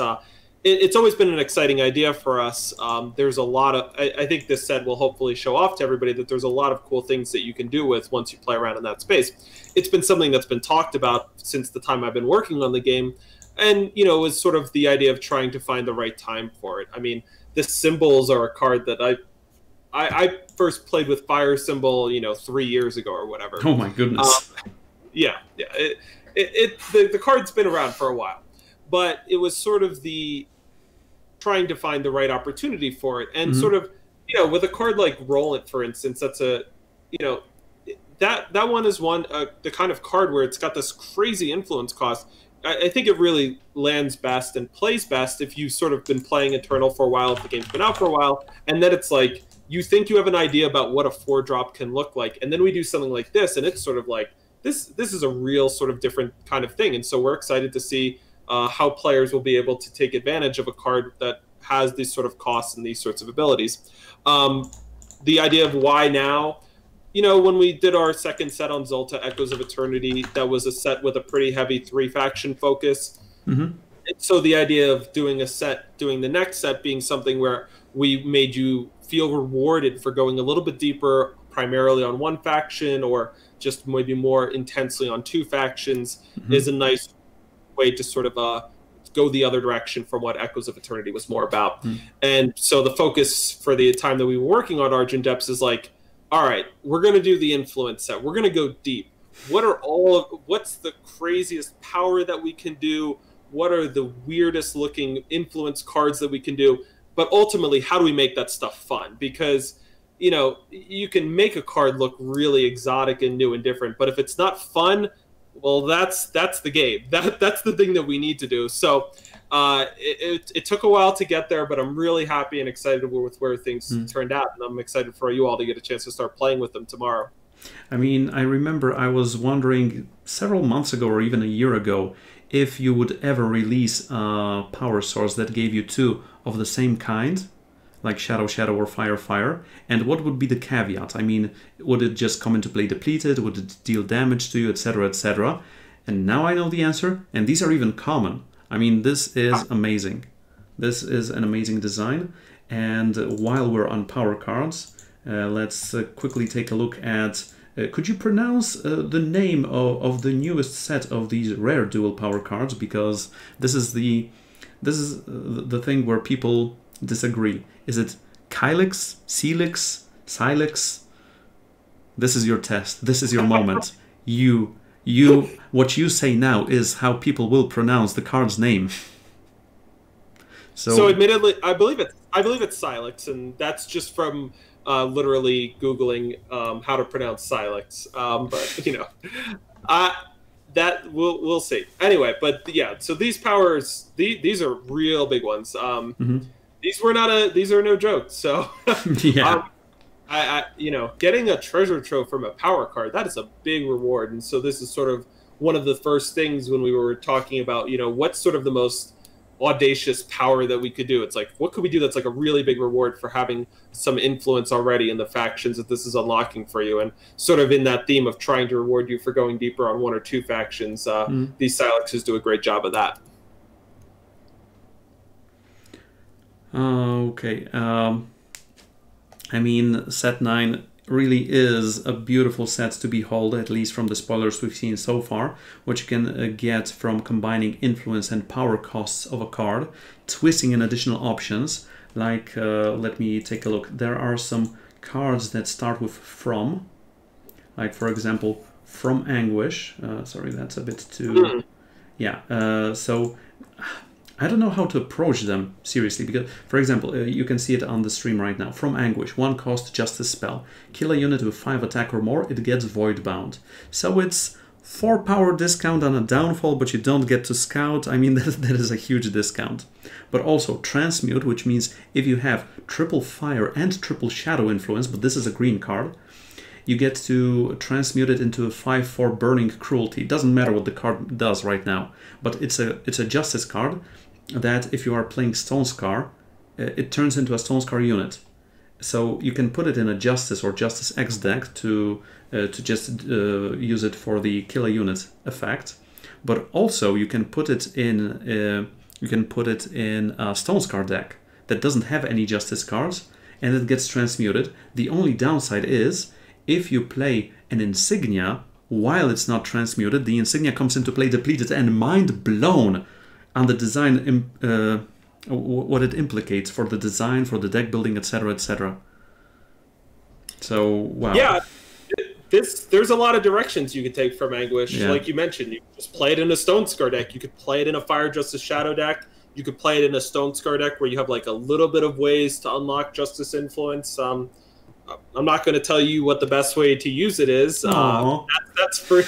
It's always been an exciting idea for us. There's a lot of, I think this set will hopefully show off to everybody that there's a lot of cool things that you can do with once you play around in that space. It's been something that's been talked about since the time I've been working on the game. And, you know, it's sort of the idea of trying to find the right time for it. I mean, the symbols are a card that I first played with Fire Symbol, you know, 3 years ago or whatever. Oh my goodness. Yeah. The card's been around for a while, but it was sort of the trying to find the right opportunity for it. And sort of, you know, with a card like Roll It, for instance, that's a, you know, that one is the kind of card where it's got this crazy influence cost. I think it really lands best and plays best if you've sort of been playing Eternal for a while, if the game's been out for a while, and then it's like, you think you have an idea about what a 4-drop can look like, and then we do something like this, and it's sort of like, this is a real sort of different kind of thing, and so we're excited to see how players will be able to take advantage of a card that has these sort of costs and these sorts of abilities. The idea of why now, you know, when we did our second set on Zolta Echoes of Eternity, that was a set with a pretty heavy 3-faction focus. And so the idea of doing the next set being something where we made you feel rewarded for going a little bit deeper, primarily on 1 faction, or just maybe more intensely on 2 factions, is a nice way to sort of go the other direction from what Echoes of Eternity was more about. And so the focus for the time that we were working on Argent Depths is like, all right, we're going to do the influence set. We're going to go deep. What's the craziest power that we can do? What are the weirdest looking influence cards that we can do? But ultimately, how do we make that stuff fun? Because, you know, you can make a card look really exotic and new and different, but if it's not fun, well, that's the game. That's the thing that we need to do. So it took a while to get there, but I'm really happy and excited with where things turned out, and I'm excited for you all to get a chance to start playing with them tomorrow. I mean, I remember I was wondering several months ago or even a year ago if you would ever release a power source that gave you 2 of the same kind, like Shadow Shadow or Fire Fire, and what would be the caveat? I mean, would it just come into play depleted? Would it deal damage to you, etc., etc.? And now I know the answer, and these are even common. I mean, this is amazing. This is an amazing design. And while we're on power cards, let's quickly take a look at... could you pronounce the name of the newest set of these rare dual power cards? Because this is the thing where people disagree. Is it Kylix, Celix, Silix? This is your test. This is your moment. What you say now is how people will pronounce the card's name. So admittedly, I believe it's Silix, and that's just from literally Googling how to pronounce Silix. But you know, that we'll see. Anyway, but yeah, so these powers, these are real big ones. These are no joke. So yeah. you know, getting a treasure trove from a power card, that is a big reward. And so this is sort of one of the first things when we were talking about, you know, what's sort of the most audacious power that we could do. It's like, what could we do that's like a really big reward for having some influence already in the factions that this is unlocking for you? And sort of in that theme of trying to reward you for going deeper on one or two factions, these Silexes do a great job of that. Okay. I mean, set 9 really is a beautiful set to behold, at least from the spoilers we've seen so far, what you can get from combining influence and power costs of a card, twisting in additional options, like, let me take a look. There are some cards that start with from, like, for example, From Anguish. Sorry, that's a bit too... Yeah, so... I don't know how to approach them, seriously, because, for example, you can see it on the stream right now. From Anguish, 1 cost Justice spell. Kill a unit with 5 attack or more, it gets Void Bound. So it's 4 power discount on a downfall, but you don't get to scout. I mean, that is a huge discount. But also Transmute, which means if you have triple fire and triple shadow influence, but this is a green card, you get to transmute it into a 5/4 Burning Cruelty. It doesn't matter what the card does right now, but it's a Justice card that if you are playing Stonescar, it turns into a Stonescar unit. So you can put it in a Justice or Justice X deck to just use it for the kill a unit effect. But also you can put it in a Stonescar deck that doesn't have any Justice cards, and it gets transmuted. The only downside is if you play an Insignia while it's not transmuted, the Insignia comes into play depleted and mind blown on the design, what it implicates for the design, for the deck building, etc., etc. So, wow. Yeah, there's a lot of directions you could take from Anguish. Yeah. Like you mentioned, you could just play it in a Stonescar deck. You could play it in a Fire Justice Shadow deck. You could play it in a Stonescar deck where you have like a little bit of ways to unlock Justice Influence. I'm not going to tell you what the best way to use it is. That's for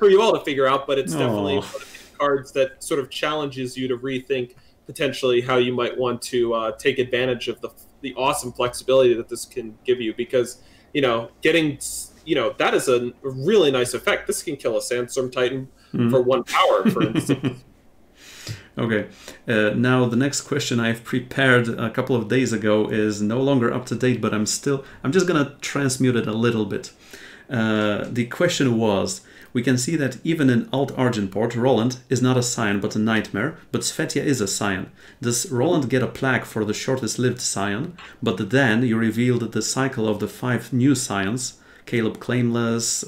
you all to figure out, but it's definitely one of these cards that sort of challenges you to rethink potentially how you might want to take advantage of the awesome flexibility that this can give you, because, that is a really nice effect. This can kill a Sandstorm Titan for 1 power, for instance. Okay, now the next question I've prepared a couple of days ago is no longer up to date, but I'm just gonna transmute it a little bit. The question was, we can see that even in Alt Argenport, Roland is not a Scion but a Nightmare, but Svetia is a Scion. Does Roland get a plaque for the shortest lived Scion? But then you revealed the cycle of the 5 new Scions, Caleb Claimless,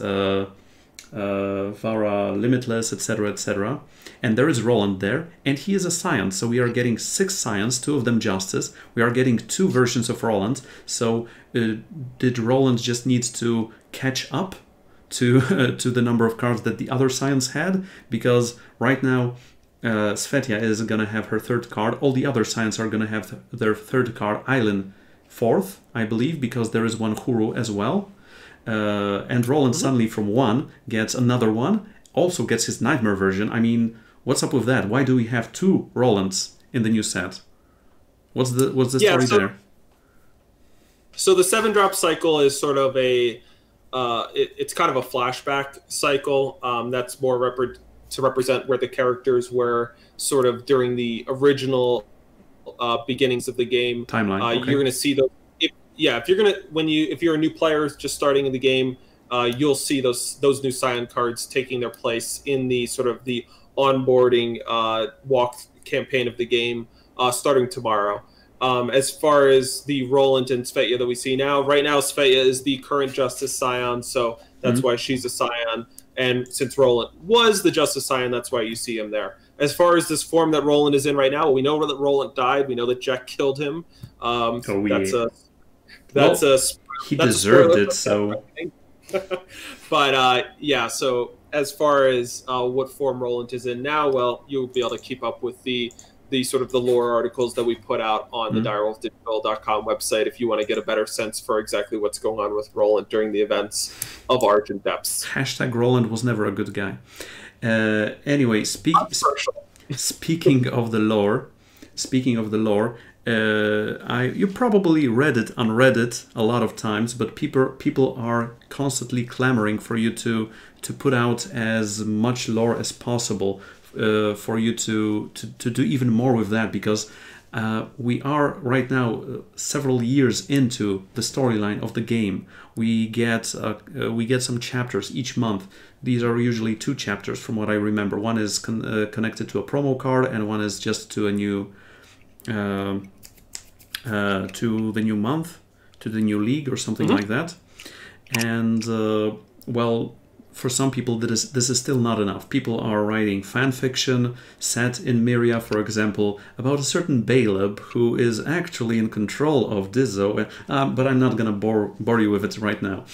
Vara Limitless, etc., etc. And there is Roland there, and he is a Scion, so we are getting 6 Scions, 2 of them Justice. We are getting 2 versions of Roland, so did Roland just need to catch up to the number of cards that the other Scions had? Because right now Svetia is going to have her 3rd card, all the other Scions are going to have their 3rd card, Eileen 4th, I believe, because there is one Huru as well. And Roland suddenly from 1 gets another one, also gets his Nightmare version. I mean, what's up with that? Why do we have 2 Rolands in the new set? What's the story there? So the 7-drop cycle is sort of a it's kind of a flashback cycle. That's more to represent where the characters were sort of during the original beginnings of the game. Timeline. Okay. You're going to see those. If you're a new player just starting in the game, you'll see those new Scion cards taking their place in the sort of the onboarding walk campaign of the game starting tomorrow. As far as the Roland and Svetia that we see now, right now Svetia is the current Justice Scion, so that's why she's a Scion. And since Roland was the Justice Scion, that's why you see him there. As far as this form that Roland is in right now, we know that Roland died. We know that Jack killed him. He deserved it, so. But yeah, so as far as what form Roland is in now, well, you'll be able to keep up with the sort of the lore articles that we put out on the direwolfdigital.com website if you want to get a better sense for exactly what's going on with Roland during the events of Argent Depths. # Roland was never a good guy. Anyway, speaking of the lore, you probably read it on Reddit a lot of times, but people are constantly clamoring for you to put out as much lore as possible for you to do even more with that, because we are right now several years into the storyline of the game. We get some chapters each month. These are usually 2 chapters from what I remember. One is connected to a promo card, and one is just to a new to the new month, to the new league or something like that. And well, for some people this is still not enough. People are writing fan fiction set in Myria, for example, about a certain Caleb who is actually in control of Dizzo, but I'm not gonna bore you with it right now.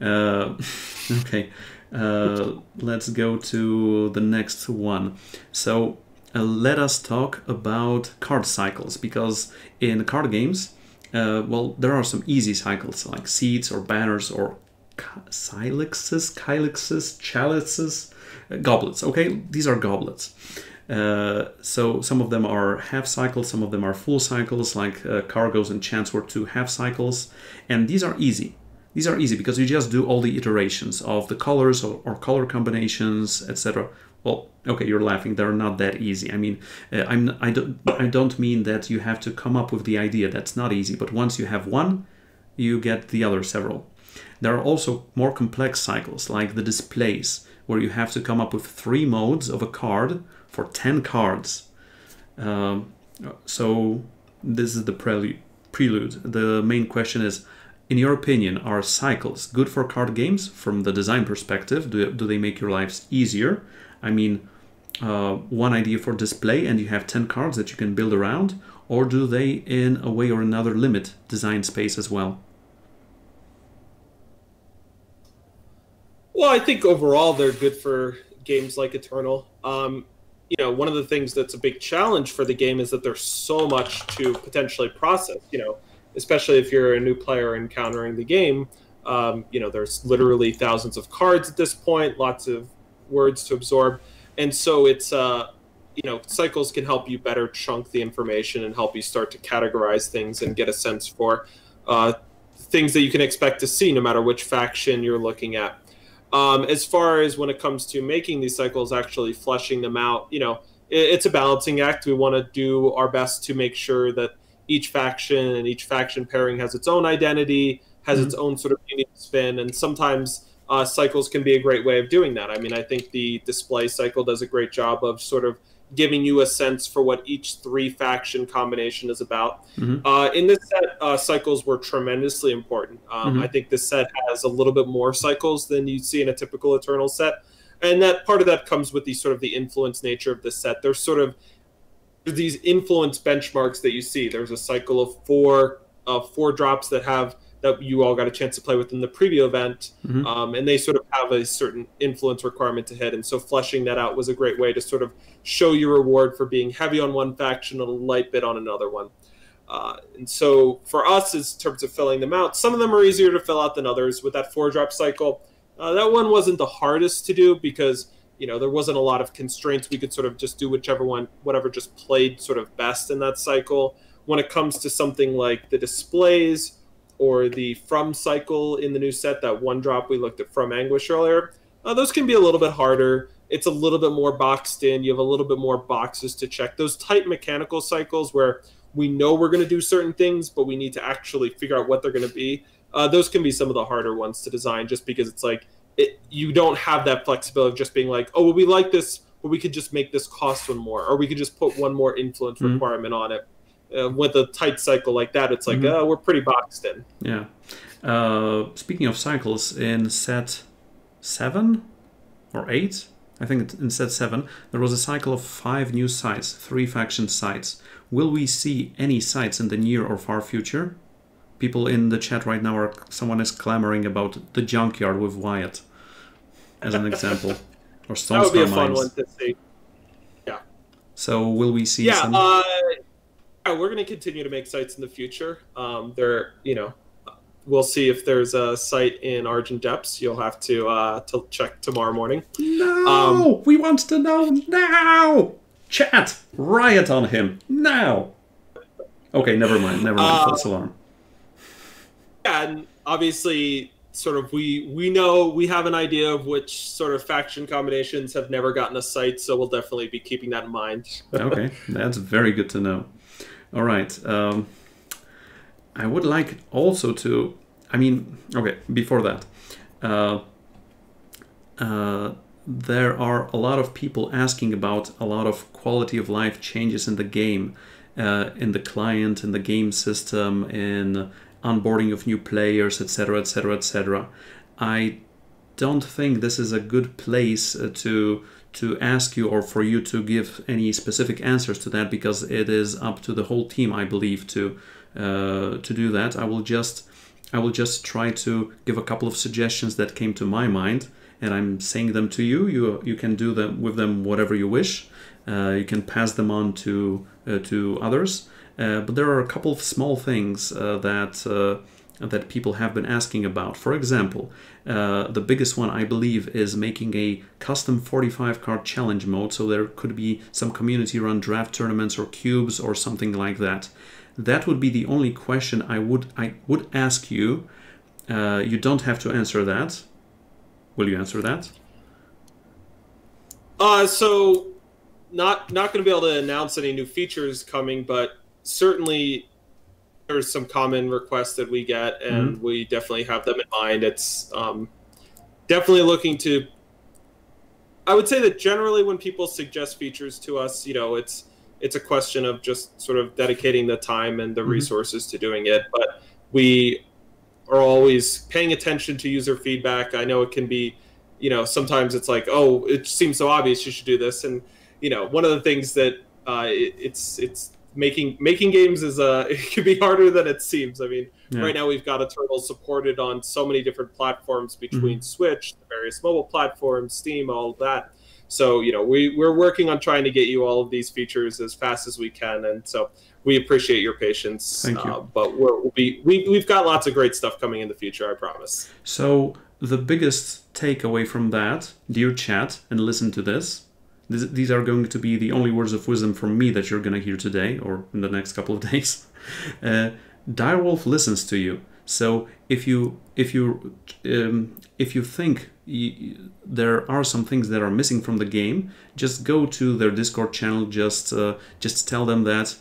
Okay, let's go to the next one. So let us talk about card cycles, because in card games, well, there are some easy cycles like seeds or banners or kylixes, chalices, goblets. Okay, these are goblets. So some of them are half cycles, some of them are full cycles, like cargoes and chants were 2 half cycles, and these are easy. These are easy because you just do all the iterations of the colors or color combinations, etc. Well, okay, you're laughing. They're not that easy. I mean, I don't mean that you have to come up with the idea. That's not easy. But once you have one, you get the other several. There are also more complex cycles, like the displays, where you have to come up with 3 modes of a card for 10 cards. So this is the prelude. The main question is, in your opinion, are cycles good for card games from the design perspective? Do they make your lives easier? I mean, one idea for display and you have 10 cards that you can build around, or do they in a way or another limit design space as well? Well, I think overall they're good for games like Eternal. You know, one of the things that's a big challenge for the game is that there's so much to potentially process, you know, especially if you're a new player encountering the game. You know, there's literally thousands of cards at this point, lots of words to absorb. And so it's, you know, cycles can help you better chunk the information and help you start to categorize things and get a sense for things that you can expect to see no matter which faction you're looking at. As far as when it comes to making these cycles, actually fleshing them out, you know, it's a balancing act. We want to do our best to make sure that each faction and each faction pairing has its own identity, has its own sort of unique spin, and sometimes cycles can be a great way of doing that. I mean, I think the display cycle does a great job of sort of giving you a sense for what each 3 faction combination is about. In this set, cycles were tremendously important. I think this set has a little bit more cycles than you see in a typical Eternal set, and that part of that comes with the sort of the influence nature of this set. There's sort of these influence benchmarks that you see. There's a cycle of 4 drops that you all got a chance to play with in the preview event, and they sort of have a certain influence requirement to hit, and so fleshing that out was a great way to sort of show your reward for being heavy on one faction and a light bit on another one. And so for us, in terms of filling them out, some of them are easier to fill out than others. With that 4-drop cycle, that one wasn't the hardest to do because, you know, there wasn't a lot of constraints. We could sort of just do whatever just played sort of best in that cycle. When it comes to something like the displays or the From cycle in the new set, that 1-drop we looked at From Anguish earlier, those can be a little bit harder. It's a little bit more boxed in. You have a little bit more boxes to check. Those tight mechanical cycles where we know we're going to do certain things, but we need to actually figure out what they're going to be, those can be some of the harder ones to design, just because it's like, you don't have that flexibility of just being like, oh, well, we like this, but we could just make this cost 1 more, or we could just put 1 more influence requirement on it. With a tight cycle like that, it's like, we're pretty boxed in. Yeah. Speaking of cycles, in set 7 or 8, I think in set 7, there was a cycle of 5 new sites, 3 faction sites. Will we see any sites in the near or far future? People in the chat right now someone is clamoring about the junkyard with Wyatt, as an example, or Stone That would be a Star fun Mines. one to see. Yeah. So will we see some? Yeah, we're going to continue to make sites in the future. You know, we'll see if there's a site in Argent Depths. You'll have to check tomorrow morning. No, we want to know now. Chat, riot on him now. Okay, never mind. False alarm. Yeah, and obviously sort of we know we have an idea of which sort of faction combinations have never gotten a site, so we'll definitely be keeping that in mind. Okay, that's very good to know. All right, I would like also to, I mean, okay, before that, there are a lot of people asking about a lot of quality of life changes in the game, in the client, in the game system, in onboarding of new players, etc., etc., etc. I don't think this is a good place to ask you or for you to give any specific answers to that, because it is up to the whole team, I believe, to do that. I will just try to give a couple of suggestions that came to my mind, and I'm saying them to you. You can do them with them whatever you wish. You can pass them on to others. But there are a couple of small things that people have been asking about. For example, the biggest one, I believe, is making a custom 45-card challenge mode, so there could be some community-run draft tournaments or cubes or something like that. That would be the only question I would ask you. You don't have to answer that. Will you answer that? So not going to be able to announce any new features coming, but certainly there's some common requests that we get, and we definitely have them in mind. It's definitely looking to, I would say that generally when people suggest features to us, you know, it's a question of just sort of dedicating the time and the resources to doing it. But we are always paying attention to user feedback. I know it can be, you know, sometimes it's like, oh, it seems so obvious you should do this. And, you know, one of the things that it's making games is it can be harder than it seems. I mean, right now we've got Eternal supported on so many different platforms between Switch, the various mobile platforms, Steam, all of that. So, you know, we're working on trying to get you all of these features as fast as we can, and so we appreciate your patience. Thank you. But we've got lots of great stuff coming in the future, I promise. So the biggest takeaway from that, dear chat, and listen to this. These are going to be the only words of wisdom from me that you're going to hear today or in the next couple of days. Direwolf listens to you. So if you think there are some things that are missing from the game, just go to their Discord channel. Just tell them that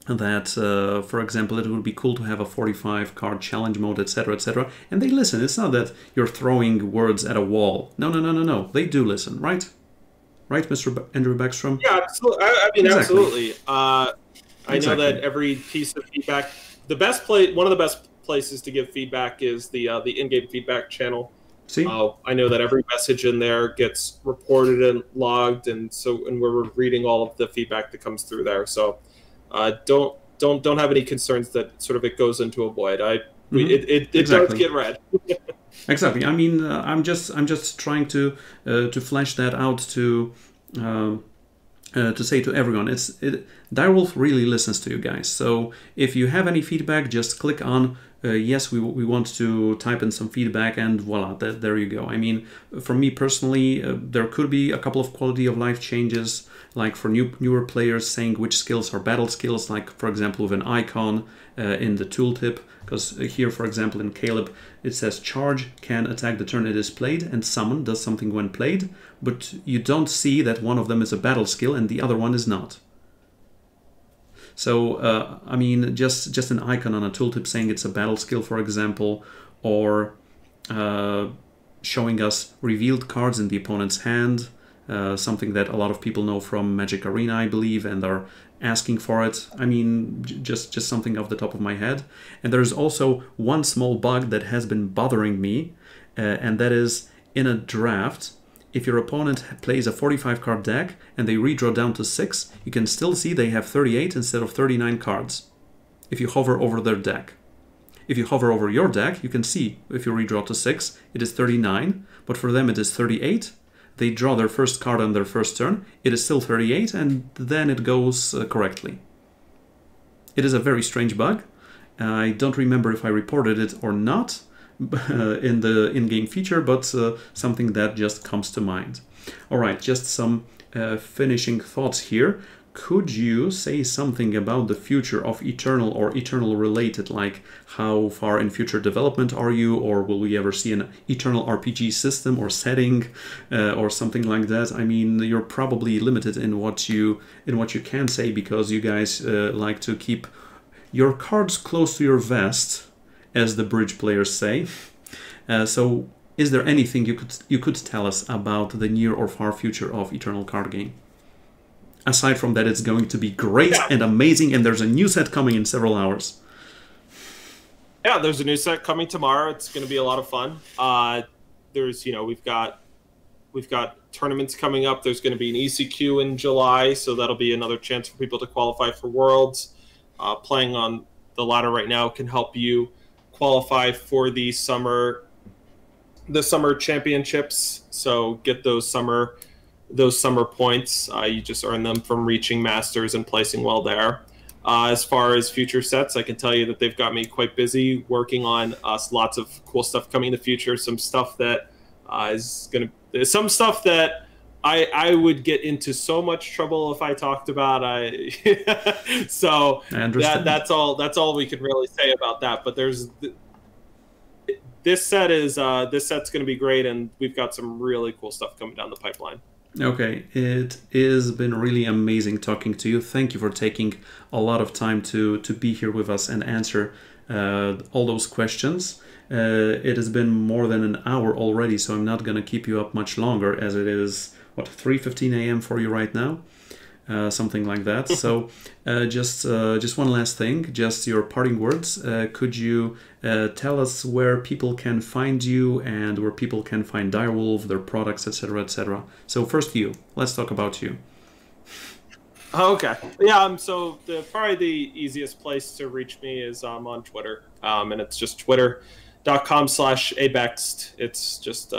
for example, it would be cool to have a 45-card challenge mode, etc., etc. And they listen. It's not that you're throwing words at a wall. No. They do listen, right? Right, Mr. Andrew Baeckstrom? Yeah, absolutely. I mean, Exactly. Absolutely. I know that every piece of feedback, one of the best places to give feedback is the in-game feedback channel. See? I know that every message in there gets reported and logged, and we're reading all of the feedback that comes through there. So don't have any concerns that sort of it goes into a void. It Exactly. does get read. Exactly. I mean, I'm just trying to flesh that out to say to everyone. Direwolf really listens to you guys. So if you have any feedback, just click on yes, we want to type in some feedback, and voila, there you go. I mean, for me personally, there could be a couple of quality of life changes, like for newer players, saying which skills are battle skills, like for example with an icon in the tooltip, because here, for example, in Caleb, it says charge can attack the turn it is played, and summon does something when played, but you don't see that one of them is a battle skill and the other one is not. So, I mean, just an icon on a tooltip saying it's a battle skill, for example, or showing us revealed cards in the opponent's hand, something that a lot of people know from Magic Arena, I believe, and are asking for it. I mean, just something off the top of my head. And there's also one small bug that has been bothering me, and that is in a draft, if your opponent plays a 45-card deck and they redraw down to 6, you can still see they have 38 instead of 39 cards if you hover over their deck. If you hover over your deck, you can see if you redraw to 6, it is 39, but for them it is 38. They draw their first card on their first turn, it is still 38, and then it goes correctly. It is a very strange bug. I don't remember if I reported it or not in the in-game feature, but something that just comes to mind. All right, just some finishing thoughts here. could you say something about the future of Eternal or Eternal related, like how far in future development are you, or will we ever see an Eternal RPG system or setting or something like that? I mean, you're probably limited in what you can say, because you guys like to keep your cards close to your vest, as the bridge players say. So is there anything you could tell us about the near or far future of Eternal card game? Aside from that, it's going to be great and amazing, and there's a new set coming in several hours. Yeah, there's a new set coming tomorrow. It's going to be a lot of fun. There's, we've got tournaments coming up. There's going to be an ECQ in July, so that'll be another chance for people to qualify for Worlds. Playing on the ladder right now can help you qualify for the summer championships. So get those summer points. You just earn them from reaching Masters and placing well there. As far as future sets, I can tell you that they've got me quite busy working on lots of cool stuff coming in the future. Some stuff that some stuff that I would get into so much trouble if I talked about. So that's all we can really say about that. But this set's going to be great, and we've got some really cool stuff coming down the pipeline. Okay, it has been really amazing talking to you. Thank you for taking a lot of time to be here with us and answer all those questions. It has been more than an hour already, so I'm not going to keep you up much longer, as it is, what, 3:15 a.m. for you right now? Something like that. So just one last thing, just your parting words. Could you tell us where people can find you and where people can find Direwolf, their products, etc., etc.? So first let's talk about you. Okay. Yeah, so probably the easiest place to reach me is on Twitter. And it's just twitter.com/abext. It's just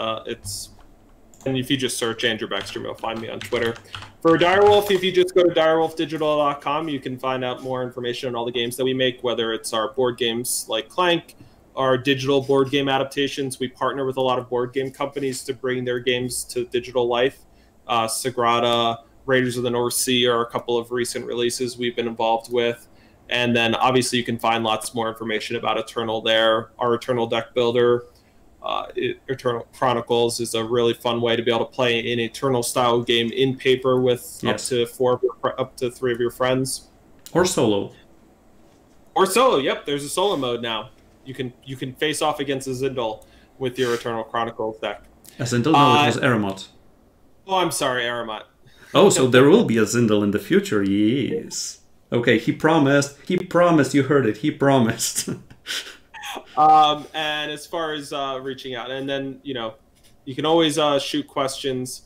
and if you just search Andrew Baeckstrom, you'll find me on Twitter. For Direwolf, if you just go to direwolfdigital.com, you can find out more information on all the games that we make, whether it's our board games like Clank, our digital board game adaptations. We partner with a lot of board game companies to bring their games to digital life. Sagrada, Raiders of the North Sea are a couple of recent releases we've been involved with. And then obviously you can find lots more information about Eternal there. Our Eternal deck builder, Eternal Chronicles, is a really fun way to be able to play an Eternal style game in paper with up to 3 of your friends, or solo. Yep, there's a solo mode now. You can face off against a Zindel with your Eternal Chronicles deck. A Zindel? No, it was Eramat. Oh, I'm sorry, Eramat. Oh, so there will be a Zindel in the future. Yes. Okay, he promised. You heard it. He promised. And as far as reaching out, and then you can always shoot questions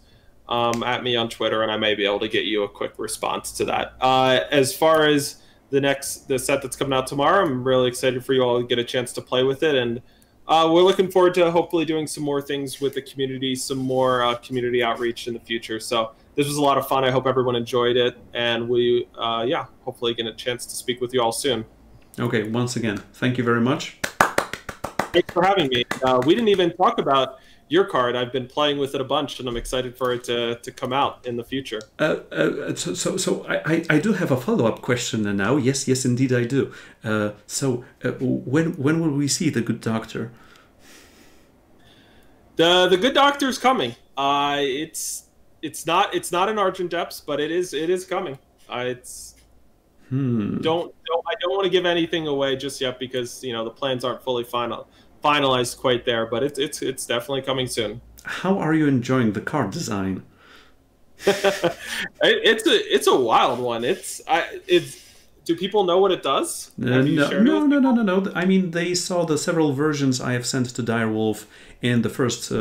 at me on Twitter, and I may be able to get you a quick response to that. As far as the set that's coming out tomorrow, I'm really excited for you all to get a chance to play with it, and we're looking forward to hopefully doing some more things with the community, some more community outreach in the future. So this was a lot of fun. I hope everyone enjoyed it, and we hopefully get a chance to speak with you all soon. Okay, once again, thank you very much. Thanks for having me. We didn't even talk about your card. I've been playing with it a bunch, and I'm excited for it to come out in the future. So I do have a follow-up question now. Yes, indeed I do. When will we see the Good Doctor? The Good Doctor is coming. It's not in Argent Depths, but it is coming. I don't want to give anything away just yet, because the plans aren't fully finalized quite there, but it's definitely coming soon. How are you enjoying the card design? It's a wild one. Do people know what it does? No. I mean, they saw the several versions I have sent to Direwolf in the first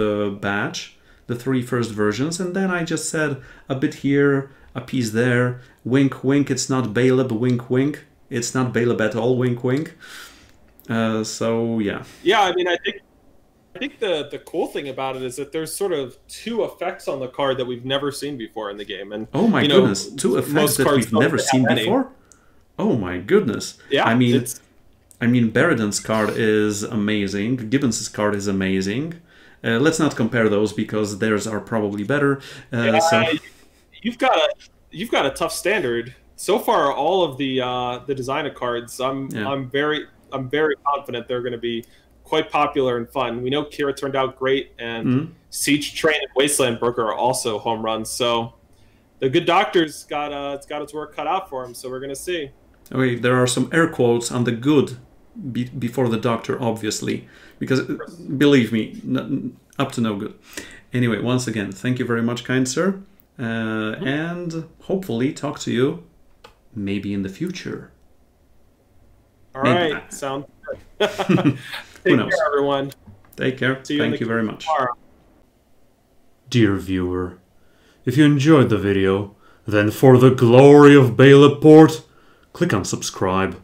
batch, the 3 first versions, and then I just said a bit here, a piece there, wink wink, it's not Baleb, wink wink, it's not Baleb at all, wink wink. So yeah. Yeah, I mean, I think the cool thing about it is that there's sort of 2 effects on the card that we've never seen before in the game. And oh my goodness, 2 effects that we've never seen before? Oh my goodness. Yeah. I mean, Beridan's card is amazing. Gibbons' card is amazing. Let's not compare those, because theirs are probably better. You've got you've got a tough standard. So far, all of the designer cards, I'm very confident they're going to be quite popular and fun. We know Kira turned out great, and Siege Train and Wasteland Broker are also home runs. So the good doctor's got its work cut out for him. So we're going to see. Okay, there are some air quotes on the good before the doctor, obviously, because believe me, up to no good. Anyway, once again, thank you very much, kind sir, and hopefully talk to you maybe in the future. All right, sounds good. Take care, everyone. Take care. Thank you very much. Tomorrow. Dear viewer, if you enjoyed the video, then for the glory of Baeleport, click on subscribe.